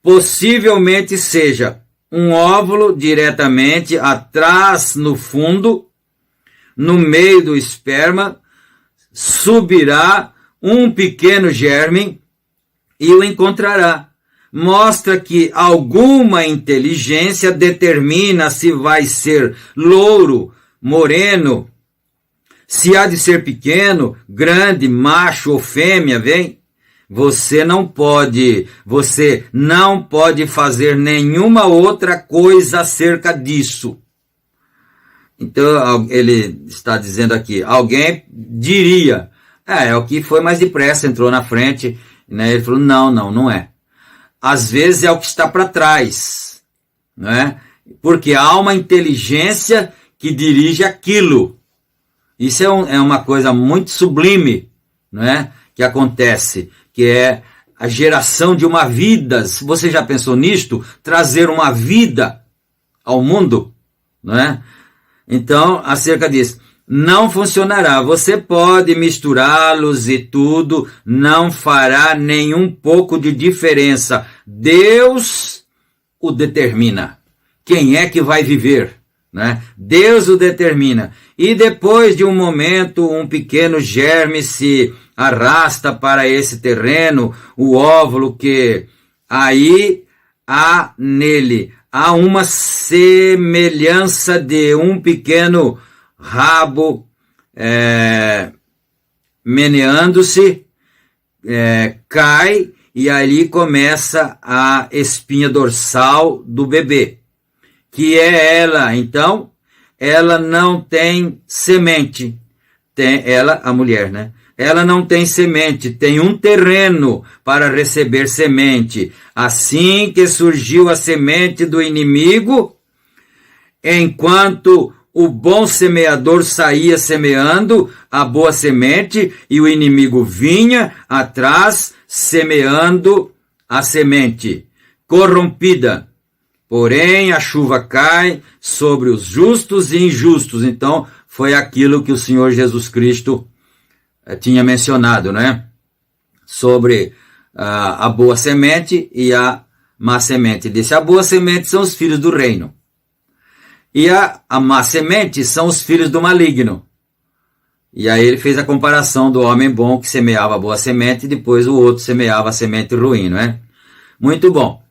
Possivelmente seja um óvulo diretamente atrás no fundo, no meio do esperma, subirá um pequeno germe e o encontrará. Mostra que alguma inteligência determina se vai ser louro, moreno, se há de ser pequeno, grande, macho ou fêmea, vem? Você não pode fazer nenhuma outra coisa acerca disso. Então, ele está dizendo aqui, alguém diria, é o que foi mais depressa, entrou na frente, né? Ele falou, não é. Às vezes é o que está para trás, né? Porque há uma inteligência que dirige aquilo. Isso é uma coisa muito sublime, né? Que acontece, que é a geração de uma vida. Você já pensou nisto? Trazer uma vida ao mundo, né? Então, acerca disso, não funcionará. Você pode misturá-los e tudo, não fará nenhum pouco de diferença. Deus o determina. Quem é que vai viver, né? Deus o determina. E depois de um momento, um pequeno germe se arrasta para esse terreno, o óvulo, que aí há nele uma semelhança de um pequeno rabo meneando-se, cai, e ali começa a espinha dorsal do bebê, que é ela. Então, ela não tem semente, a mulher, né? Ela não tem semente, tem um terreno para receber semente. Assim que surgiu a semente do inimigo, enquanto o bom semeador saía semeando a boa semente, e o inimigo vinha atrás semeando a semente corrompida. Porém, a chuva cai sobre os justos e injustos. Então, foi aquilo que o Senhor Jesus Cristo tinha mencionado, né? Sobre a boa semente e a má semente. Ele disse, a boa semente são os filhos do reino. E a má semente são os filhos do maligno. E aí ele fez a comparação do homem bom que semeava a boa semente e depois o outro semeava a semente ruim, não é? Muito bom.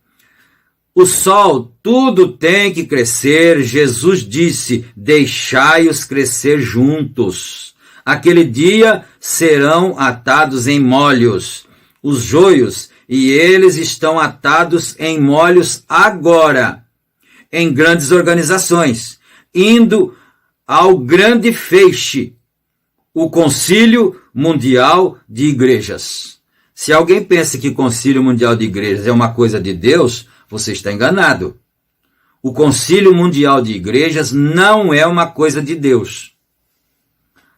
O sol, tudo tem que crescer. Jesus disse, deixai-os crescer juntos. Aquele dia serão atados em molhos os joios, e eles estão atados em molhos agora, em grandes organizações, indo ao grande feixe, o Concílio Mundial de Igrejas. Se alguém pensa que o Concílio Mundial de Igrejas é uma coisa de Deus, você está enganado. O Concílio Mundial de Igrejas não é uma coisa de Deus.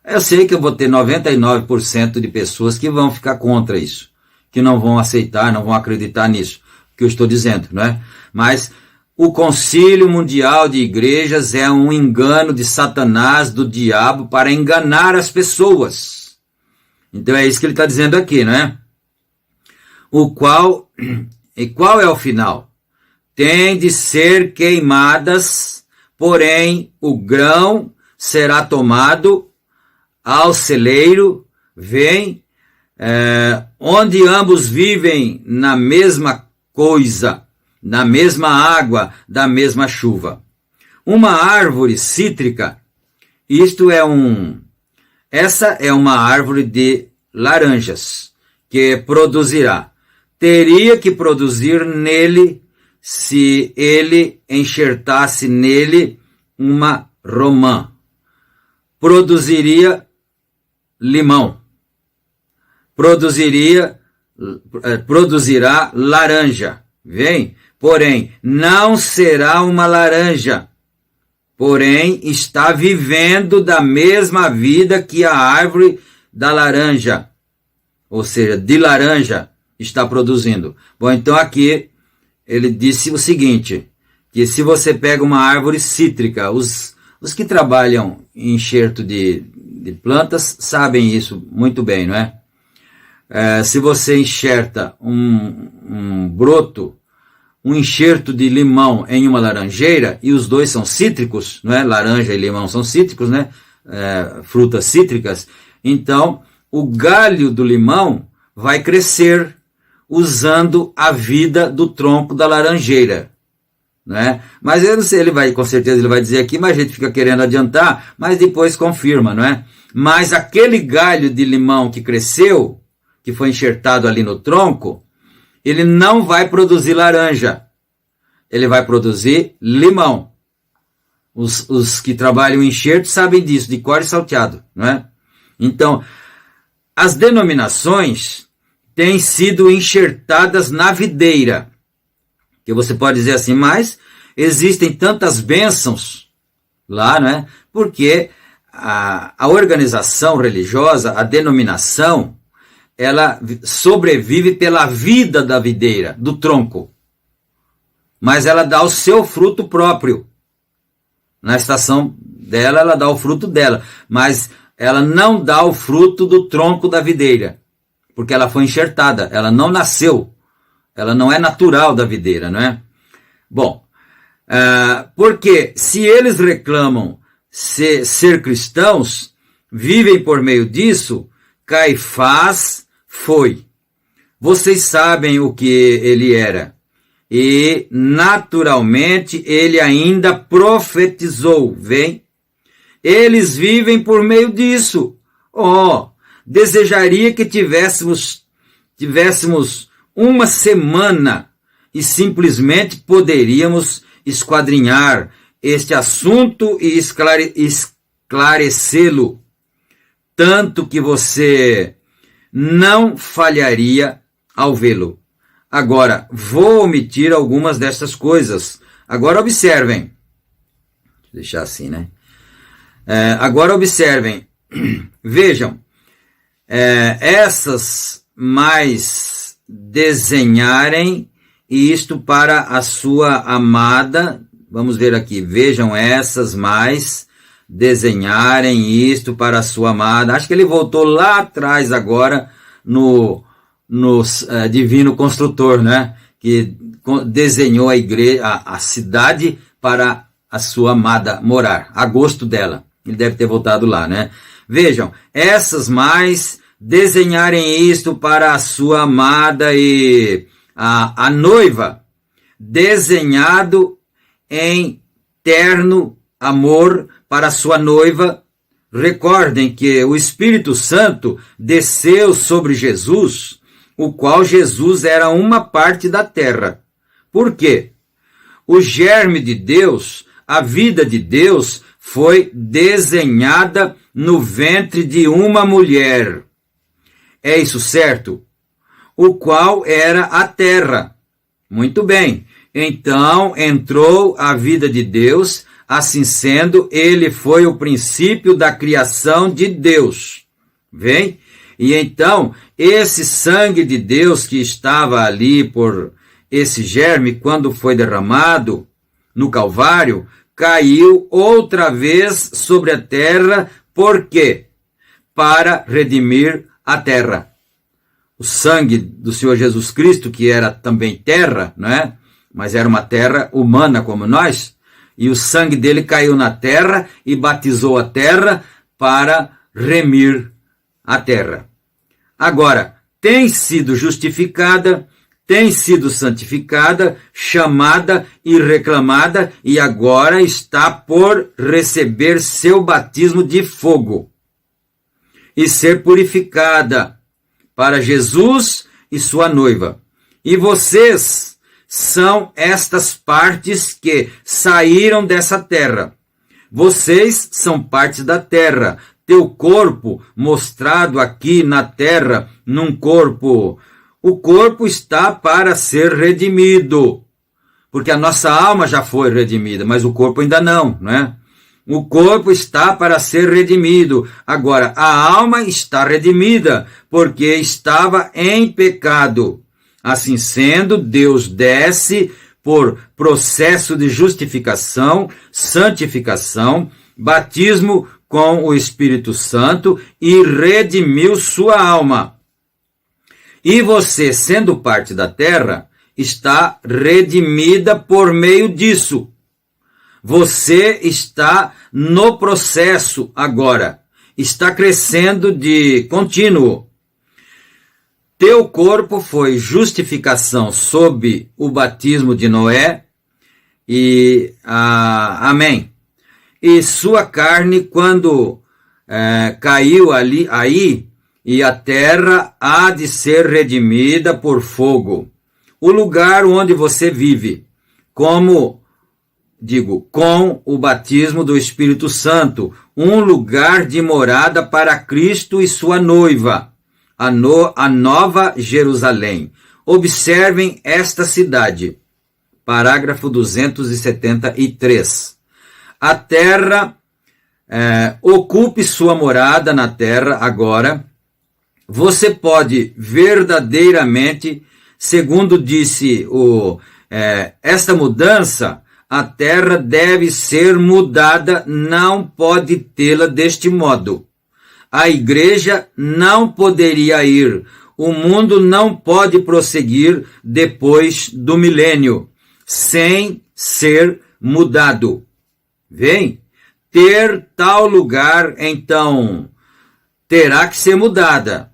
Eu sei que eu vou ter 99% de pessoas que vão ficar contra isso, que não vão aceitar, não vão acreditar nisso, que eu estou dizendo, não é? Mas o Concílio Mundial de Igrejas é um engano de Satanás, do diabo, para enganar as pessoas. Então é isso que ele está dizendo aqui, não é? E qual é o final? Tem de ser queimadas, porém o grão será tomado ao celeiro, onde ambos vivem na mesma coisa, na mesma água, da mesma chuva. Uma árvore cítrica, essa é uma árvore de laranjas, que produzirá. Teria que produzir nele, se ele enxertasse nele uma romã. Produziria limão. Produzirá laranja. Porém, não será uma laranja. Porém, está vivendo da mesma vida que a árvore da laranja. Ou seja, de laranja está produzindo. Bom, então aqui ele disse o seguinte, que se você pega uma árvore cítrica, os que trabalham em enxerto de plantas sabem isso muito bem, não é? Se você enxerta um broto, um enxerto de limão em uma laranjeira, e os dois são cítricos, não é? Laranja e limão são cítricos, né? Frutas cítricas. Então, o galho do limão vai crescer usando a vida do tronco da laranjeira, né? Mas eu não sei, com certeza ele vai dizer aqui, mas a gente fica querendo adiantar, mas depois confirma, não é? Mas aquele galho de limão que cresceu, que foi enxertado ali no tronco, ele não vai produzir laranja, ele vai produzir limão. Os que trabalham em enxerto sabem disso, de cor e salteado, não é? Então, as denominações têm sido enxertadas na videira, que você pode dizer assim, mas existem tantas bênçãos lá, não é? Porque a organização religiosa, a denominação, ela sobrevive pela vida da videira, do tronco. Mas ela dá o seu fruto próprio. Na estação dela, ela dá o fruto dela. Mas ela não dá o fruto do tronco da videira. Porque ela foi enxertada, ela não nasceu. Ela não é natural da videira, não é? Bom, porque se eles reclamam ser cristãos, vivem por meio disso, Caifás foi. Vocês sabem o que ele era. E, naturalmente, ele ainda profetizou. Eles vivem por meio disso. Desejaria que tivéssemos uma semana e simplesmente poderíamos esquadrinhar este assunto e esclarecê-lo, tanto que você não falharia ao vê-lo. Agora, vou omitir algumas dessas coisas. Agora observem. Vou deixar assim, né? Agora observem. Vejam. Essas mais desenharem isto para a sua amada. Vamos ver aqui. Vejam essas mais desenharem isto para a sua amada. Acho que ele voltou lá atrás agora no Divino Construtor, né? que desenhou a igreja, a cidade para a sua amada morar, a gosto dela. Ele deve ter voltado lá, né? Vejam, essas mais desenharem isto para a sua amada e a noiva, desenhado em terno amor para a sua noiva. Recordem que o Espírito Santo desceu sobre Jesus, o qual Jesus era uma parte da terra. Por quê? O germe de Deus, a vida de Deus, foi desenhada no ventre de uma mulher. É isso certo? O qual era a terra. Muito bem. Então entrou a vida de Deus, assim sendo, ele foi o princípio da criação de Deus. Vem? E então, esse sangue de Deus que estava ali por esse germe, quando foi derramado no Calvário, caiu outra vez sobre a terra. Por quê? Para redimir a terra. O sangue do Senhor Jesus Cristo, que era também terra, não é? Mas era uma terra humana como nós, e o sangue dele caiu na terra e batizou a terra para remir a terra. Agora, tem sido justificada, tem sido santificada, chamada e reclamada, e agora está por receber seu batismo de fogo e ser purificada para Jesus e sua noiva. E vocês são estas partes que saíram dessa terra. Vocês são partes da terra. Teu corpo mostrado aqui na terra, num corpo, o corpo está para ser redimido. Porque a nossa alma já foi redimida, mas o corpo ainda não, né? O corpo está para ser redimido. Agora, a alma está redimida, porque estava em pecado. Assim sendo, Deus desce por processo de justificação, santificação, batismo com o Espírito Santo e redimiu sua alma. E você, sendo parte da terra, está redimida por meio disso. Você está no processo agora, está crescendo de contínuo. Teu corpo foi justificação sob o batismo de Noé, e amém. E sua carne, quando caiu aí, e a terra há de ser redimida por fogo. O lugar onde você vive, com o batismo do Espírito Santo, um lugar de morada para Cristo e sua noiva, a Nova Jerusalém. Observem esta cidade. Parágrafo 273. A terra, ocupe sua morada na terra agora. Você pode verdadeiramente, segundo disse esta mudança, a terra deve ser mudada, não pode tê-la deste modo. A igreja não poderia ir, o mundo não pode prosseguir depois do milênio, sem ser mudado. Vem? Ter tal lugar, então, terá que ser mudada,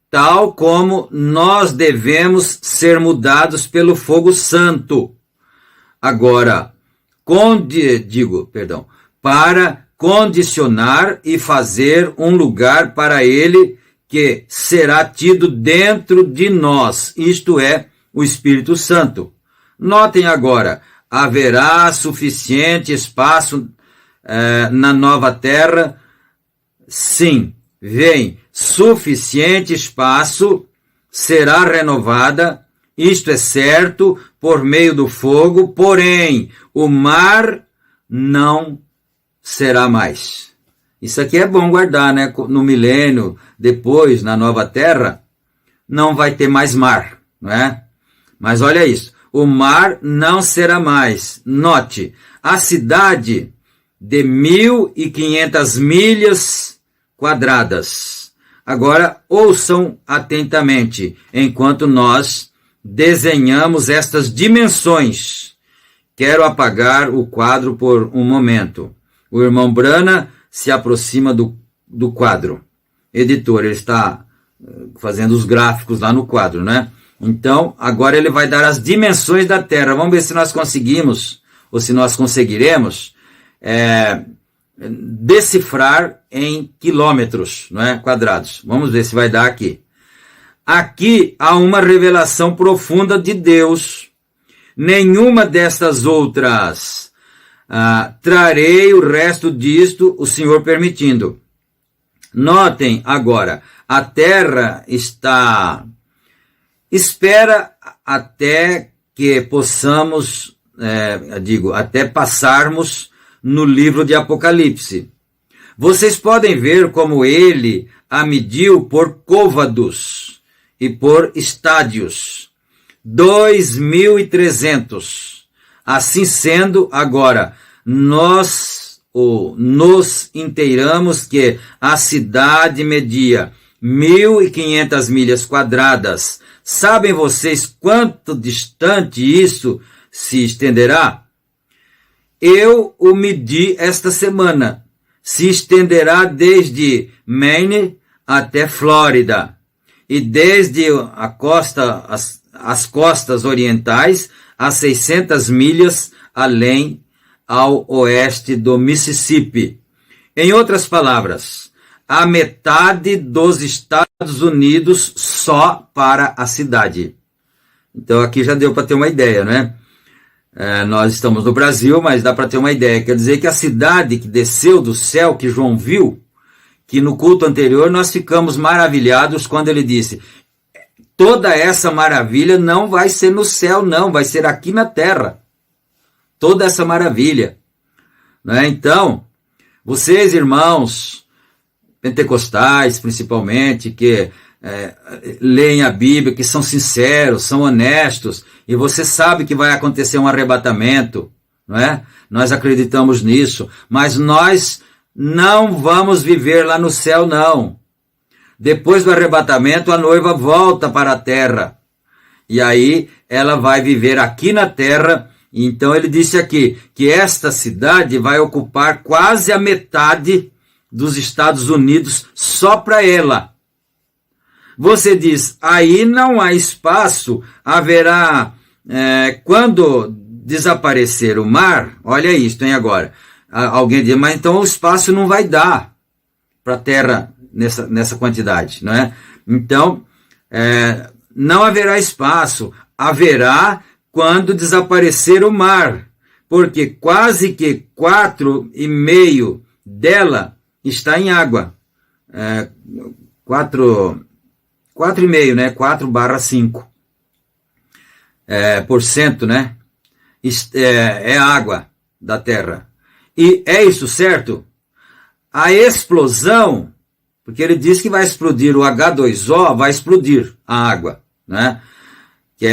tal como nós devemos ser mudados pelo fogo santo. Agora, para condicionar e fazer um lugar para ele que será tido dentro de nós, isto é, o Espírito Santo. Notem agora, haverá suficiente espaço na nova terra? Sim, vem, suficiente espaço, será renovada, isto é certo, por meio do fogo, porém, o mar não será mais. Isso aqui é bom guardar, né? No milênio, depois, na nova terra, não vai ter mais mar, não é? Mas olha isso, o mar não será mais. Note, a cidade de 1.500 milhas quadradas. Agora, ouçam atentamente, enquanto nós desenhamos estas dimensões. Quero apagar o quadro por um momento. O irmão Brana se aproxima do quadro. Editor, ele está fazendo os gráficos lá no quadro, né? Então, agora ele vai dar as dimensões da Terra. Vamos ver se nós conseguimos, ou se nós conseguiremos, decifrar em quilômetros, não é? Quadrados. Vamos ver se vai dar aqui. Aqui há uma revelação profunda de Deus. Nenhuma destas outras trarei o resto disto, o Senhor permitindo. Notem agora, a Terra espera até que possamos, até passarmos no livro de Apocalipse. Vocês podem ver como ele a mediu por côvados e por estádios. 2.300. Assim sendo, agora, nos inteiramos que a cidade media 1.500 milhas quadradas. Sabem vocês quanto distante isso se estenderá? Eu o medi esta semana. Se estenderá desde Maine até Flórida, e desde as costas orientais a 600 milhas além ao oeste do Mississippi. Em outras palavras, a metade dos Estados Unidos só para a cidade. Então aqui já deu para ter uma ideia, né? Nós estamos no Brasil, mas dá para ter uma ideia. Quer dizer que a cidade que desceu do céu, que João viu, que no culto anterior nós ficamos maravilhados quando ele disse: toda essa maravilha não vai ser no céu, não, vai ser aqui na terra. Toda essa maravilha. Né? Então, vocês, irmãos pentecostais, principalmente, que leem a Bíblia, que são sinceros, são honestos, e você sabe que vai acontecer um arrebatamento, não é? Nós acreditamos nisso, mas nós não vamos viver lá no céu, não. Depois do arrebatamento, a noiva volta para a terra, e aí ela vai viver aqui na terra. Então ele disse aqui que esta cidade vai ocupar quase a metade dos Estados Unidos só para ela. Você diz, aí não há espaço, haverá, quando desaparecer o mar, olha isto, hein, agora. Alguém diz, mas então o espaço não vai dar para a Terra nessa quantidade, não é? Então, não haverá espaço, haverá quando desaparecer o mar, porque quase que 4,5 dela está em água. 4,5, né? 4/5 por cento, né? É água da terra. E é isso, certo? A explosão, porque ele diz que vai explodir o H2O, vai explodir a água, né? Que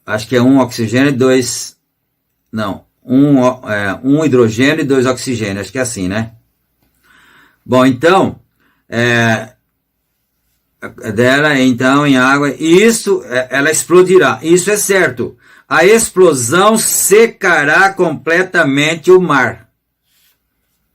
acho que é um oxigênio e dois... Não, um hidrogênio e 2 oxigênios, acho que é assim, né? Bom, então... dela, então, em água, isso, ela explodirá, isso é certo. A explosão secará completamente o mar.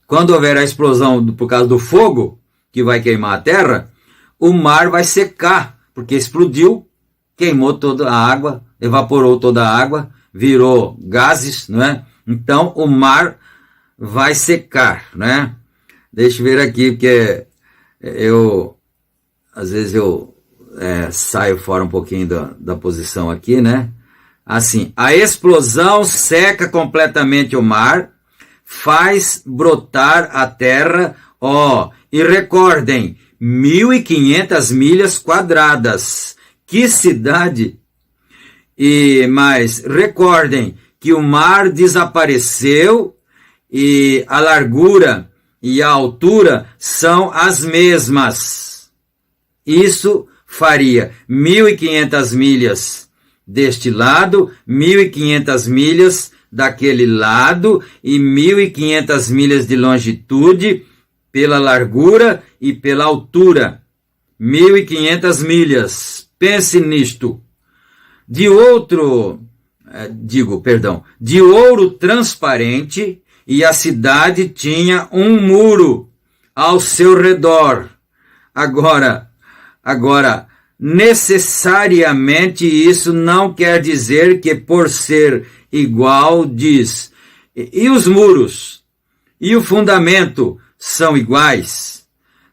Quando houver a explosão por causa do fogo, que vai queimar a terra, o mar vai secar, porque explodiu, queimou toda a água, evaporou toda a água, virou gases, não é? Então, o mar vai secar, né? Deixa eu ver aqui, porque às vezes eu saio fora um pouquinho da posição aqui, né? Assim, a explosão seca completamente o mar, faz brotar a terra, e recordem, 1.500 milhas quadradas. Que cidade! Mas recordem que o mar desapareceu e a largura e a altura são as mesmas. Isso faria 1.500 milhas deste lado, 1.500 milhas daquele lado e 1.500 milhas de longitude pela largura e pela altura. 1.500 milhas. Pense nisto. de de ouro transparente, e a cidade tinha um muro ao seu redor. Agora, necessariamente isso não quer dizer que por ser igual, diz, e os muros e o fundamento são iguais?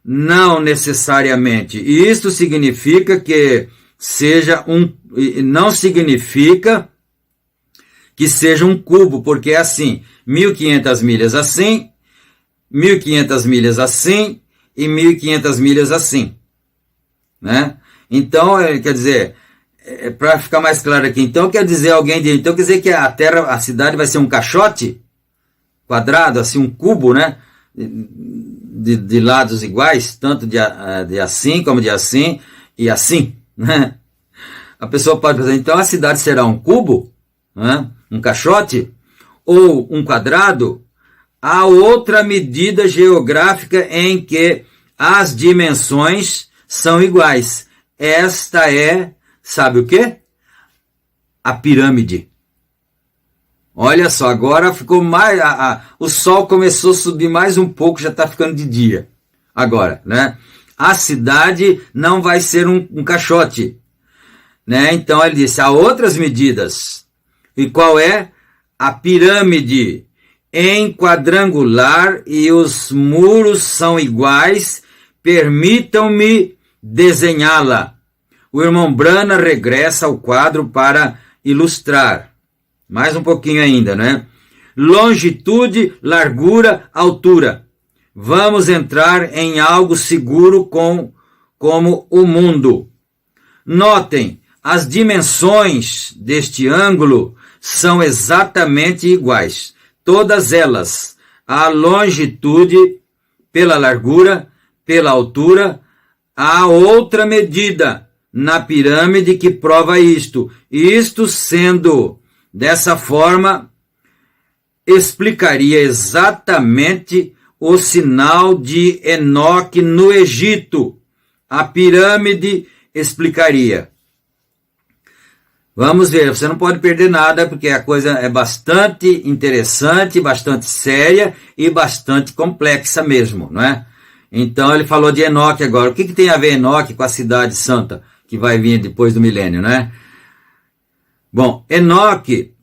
Não necessariamente. E isso significa que não significa que seja um cubo, porque é assim, 1.500 milhas assim, 1.500 milhas assim e 1.500 milhas assim, né? Então, quer dizer, para ficar mais claro aqui, então quer dizer que a cidade vai ser um caixote quadrado, assim, um cubo, né? De lados iguais, tanto de assim como de assim e assim, né? A pessoa pode pensar, então a cidade será um cubo, né? Um caixote ou um quadrado? Há outra medida geográfica em que as dimensões são iguais. Esta é, sabe o quê? A pirâmide. Olha só, agora ficou mais... o sol começou a subir mais um pouco, já está ficando de dia. Agora, né? A cidade não vai ser um caixote, né? Então ele disse, há outras medidas. E qual é? A pirâmide em quadrangular e os muros são iguais. Permitam-me desenhá-la. O irmão Brana regressa ao quadro para ilustrar. Mais um pouquinho ainda, né? Longitude, largura, altura. Vamos entrar em algo seguro como o mundo. Notem, as dimensões deste ângulo são exatamente iguais. Todas elas. A longitude pela largura, pela altura. Há outra medida na pirâmide que prova isto. Isto sendo dessa forma, explicaria exatamente o sinal de Enoque no Egito. A pirâmide explicaria. Vamos ver, você não pode perder nada, porque a coisa é bastante interessante, bastante séria e bastante complexa mesmo, não é? Então ele falou de Enoque agora. O que tem a ver Enoque com a cidade santa, que vai vir depois do milênio, né? Bom, Enoque,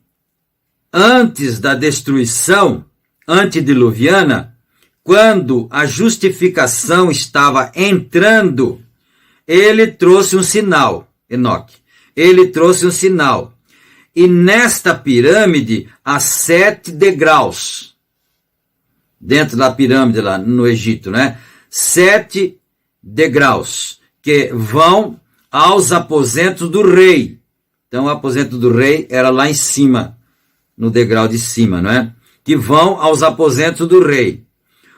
antes da destruição antediluviana, quando a justificação estava entrando, ele trouxe um sinal, Enoque. Ele trouxe um sinal. E nesta pirâmide há 7 degraus. Dentro da pirâmide lá no Egito, né? 7 degraus que vão aos aposentos do rei. Então o aposento do rei era lá em cima, no degrau de cima, não é? Que vão aos aposentos do rei.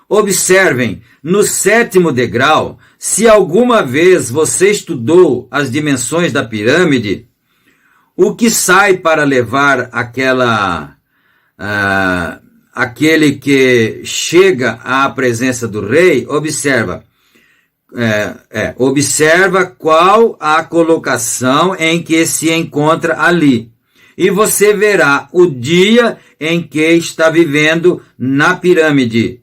Observem, no 7º degrau, se alguma vez você estudou as dimensões da pirâmide, o que sai para levar aquele que chega à presença do rei, observa qual a colocação em que se encontra ali. E você verá o dia em que está vivendo na pirâmide.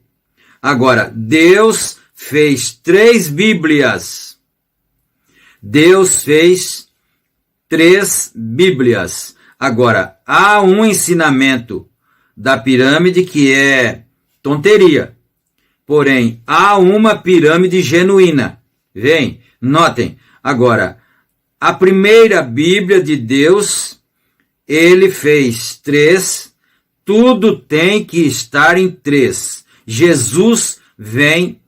Agora, Deus fez 3 Bíblias. Deus fez 3 Bíblias. Agora, há um ensinamento da pirâmide que é tonteria. Porém, há uma pirâmide genuína. Vem, notem. Agora, a primeira Bíblia de Deus, ele fez 3. Tudo tem que estar em 3. Jesus vem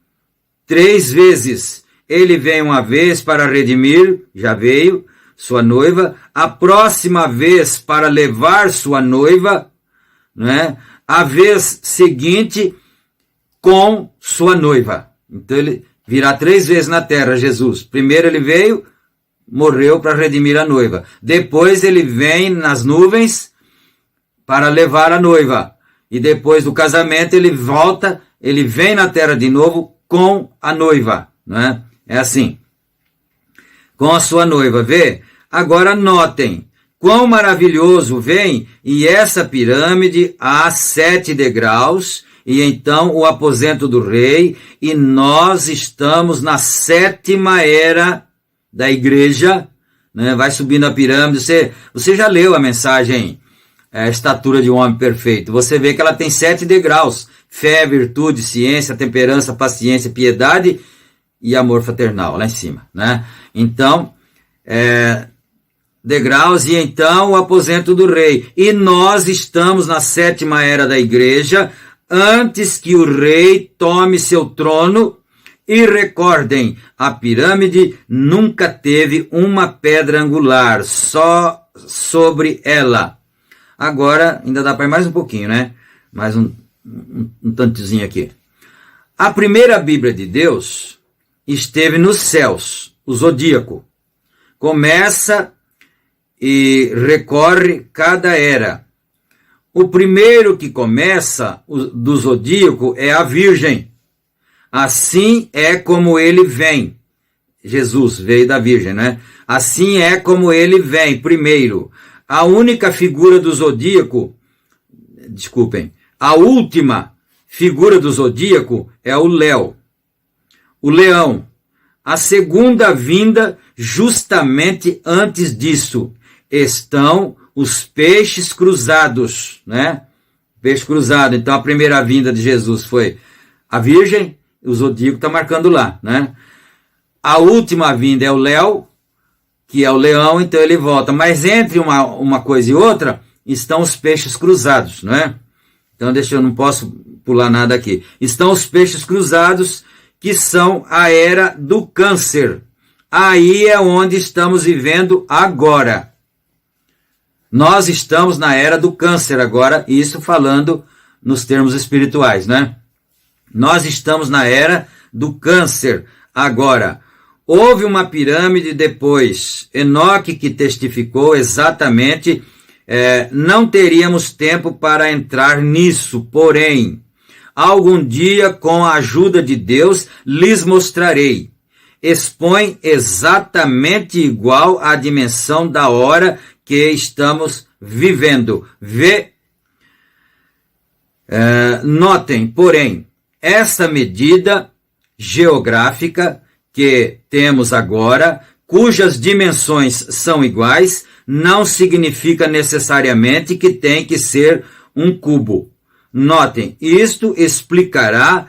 3 vezes. Ele vem uma vez para redimir, já veio, sua noiva. A próxima vez para levar sua noiva, né? A vez seguinte com sua noiva. Então ele virá 3 vezes na terra, Jesus. Primeiro ele veio, morreu para redimir a noiva. Depois ele vem nas nuvens para levar a noiva. E depois do casamento ele volta, ele vem na terra de novo com a noiva, né? É assim. Com a sua noiva, vê? Agora notem, quão maravilhoso vem, e essa pirâmide há 7 degraus, e então o aposento do rei, e nós estamos na 7ª era da igreja, né? Vai subindo a pirâmide, você já leu a mensagem, a estatura de um homem perfeito, você vê que ela tem 7 degraus, fé, virtude, ciência, temperança, paciência, piedade e amor fraternal, lá em cima, né? Então, degraus, e então o aposento do rei. E nós estamos na 7ª era da igreja, antes que o rei tome seu trono. E recordem, a pirâmide nunca teve uma pedra angular, só sobre ela. Agora, ainda dá para ir mais um pouquinho, né? Mais um tantozinho aqui. A primeira Bíblia de Deus esteve nos céus, o zodíaco. Começa e recorre cada era. O primeiro que começa do zodíaco é a Virgem. Assim é como ele vem. Jesus veio da Virgem, né? Assim é como ele vem, primeiro. A única figura do zodíaco, a última figura do zodíaco é o Léo, o leão. A segunda vinda, justamente antes disso, estão os peixes cruzados, né? Peixe cruzado. Então a primeira vinda de Jesus foi a Virgem, o zodíaco está marcando lá, né? A última vinda é o Léo, que é o leão, então ele volta. Mas entre uma coisa e outra estão os peixes cruzados, né? Então eu não posso pular nada aqui. Estão os peixes cruzados, que são a era do Câncer. Aí é onde estamos vivendo agora. Nós estamos na era do Câncer agora, isso falando nos termos espirituais, né? Nós estamos na era do Câncer agora. Houve uma pirâmide depois, Enoque que testificou exatamente, não teríamos tempo para entrar nisso, porém, algum dia, com a ajuda de Deus, lhes mostrarei. Expõe exatamente igual à dimensão da hora que estamos vivendo. Notem, porém, essa medida geográfica que temos agora, cujas dimensões são iguais, não significa necessariamente que tem que ser um cubo. Notem, isto explicará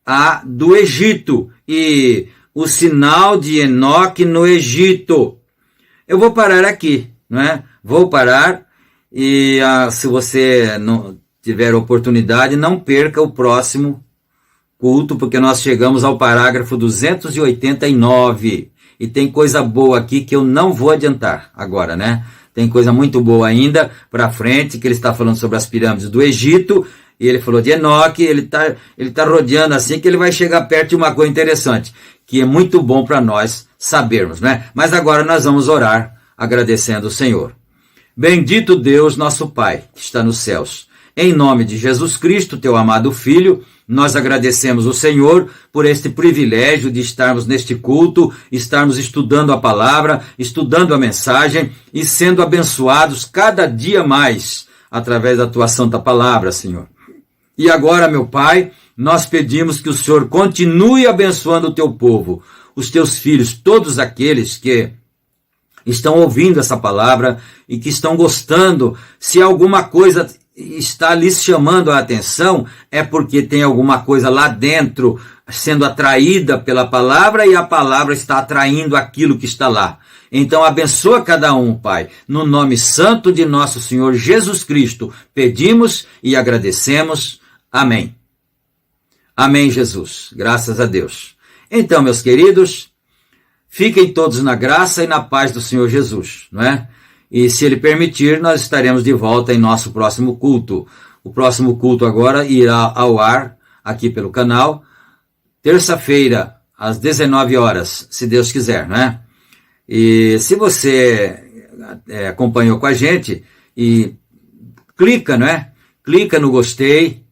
a do Egito e o sinal de Enoque no Egito. Eu vou parar aqui, não é? Vou parar e se você não tiver oportunidade, não perca o próximo culto, porque nós chegamos ao parágrafo 289 e tem coisa boa aqui que eu não vou adiantar agora, né? Tem coisa muito boa ainda para frente, que ele está falando sobre as pirâmides do Egito, e ele falou de Enoque, ele tá rodeando assim, que ele vai chegar perto de uma coisa interessante, que é muito bom para nós sabermos, né? Mas agora nós vamos orar agradecendo o Senhor. Bendito Deus, nosso Pai, que está nos céus. Em nome de Jesus Cristo, teu amado Filho, nós agradecemos o Senhor por este privilégio de estarmos neste culto, estarmos estudando a palavra, estudando a mensagem e sendo abençoados cada dia mais através da tua santa palavra, Senhor. E agora, meu Pai, nós pedimos que o Senhor continue abençoando o teu povo, os teus filhos, todos aqueles que estão ouvindo essa palavra e que estão gostando. Se alguma coisa está lhes chamando a atenção, é porque tem alguma coisa lá dentro sendo atraída pela palavra e a palavra está atraindo aquilo que está lá. Então abençoa cada um, Pai. No nome santo de nosso Senhor Jesus Cristo, pedimos e agradecemos. Amém. Amém, Jesus. Graças a Deus. Então, meus queridos, fiquem todos na graça e na paz do Senhor Jesus, não é? E se Ele permitir, nós estaremos de volta em nosso próximo culto. O próximo culto agora irá ao ar aqui pelo canal, terça-feira, às 19 horas, se Deus quiser, né? E se você acompanhou com a gente, e clica, não é? Clica no gostei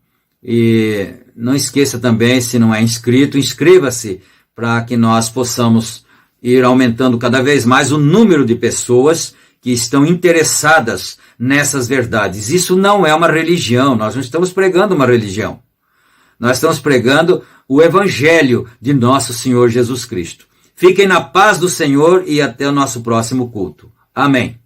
e não esqueça também, se não é inscrito, inscreva-se para que nós possamos ir aumentando cada vez mais o número de pessoas que estão interessadas nessas verdades. Isso não é uma religião, nós não estamos pregando uma religião. Nós estamos pregando o Evangelho de nosso Senhor Jesus Cristo. Fiquem na paz do Senhor e até o nosso próximo culto. Amém.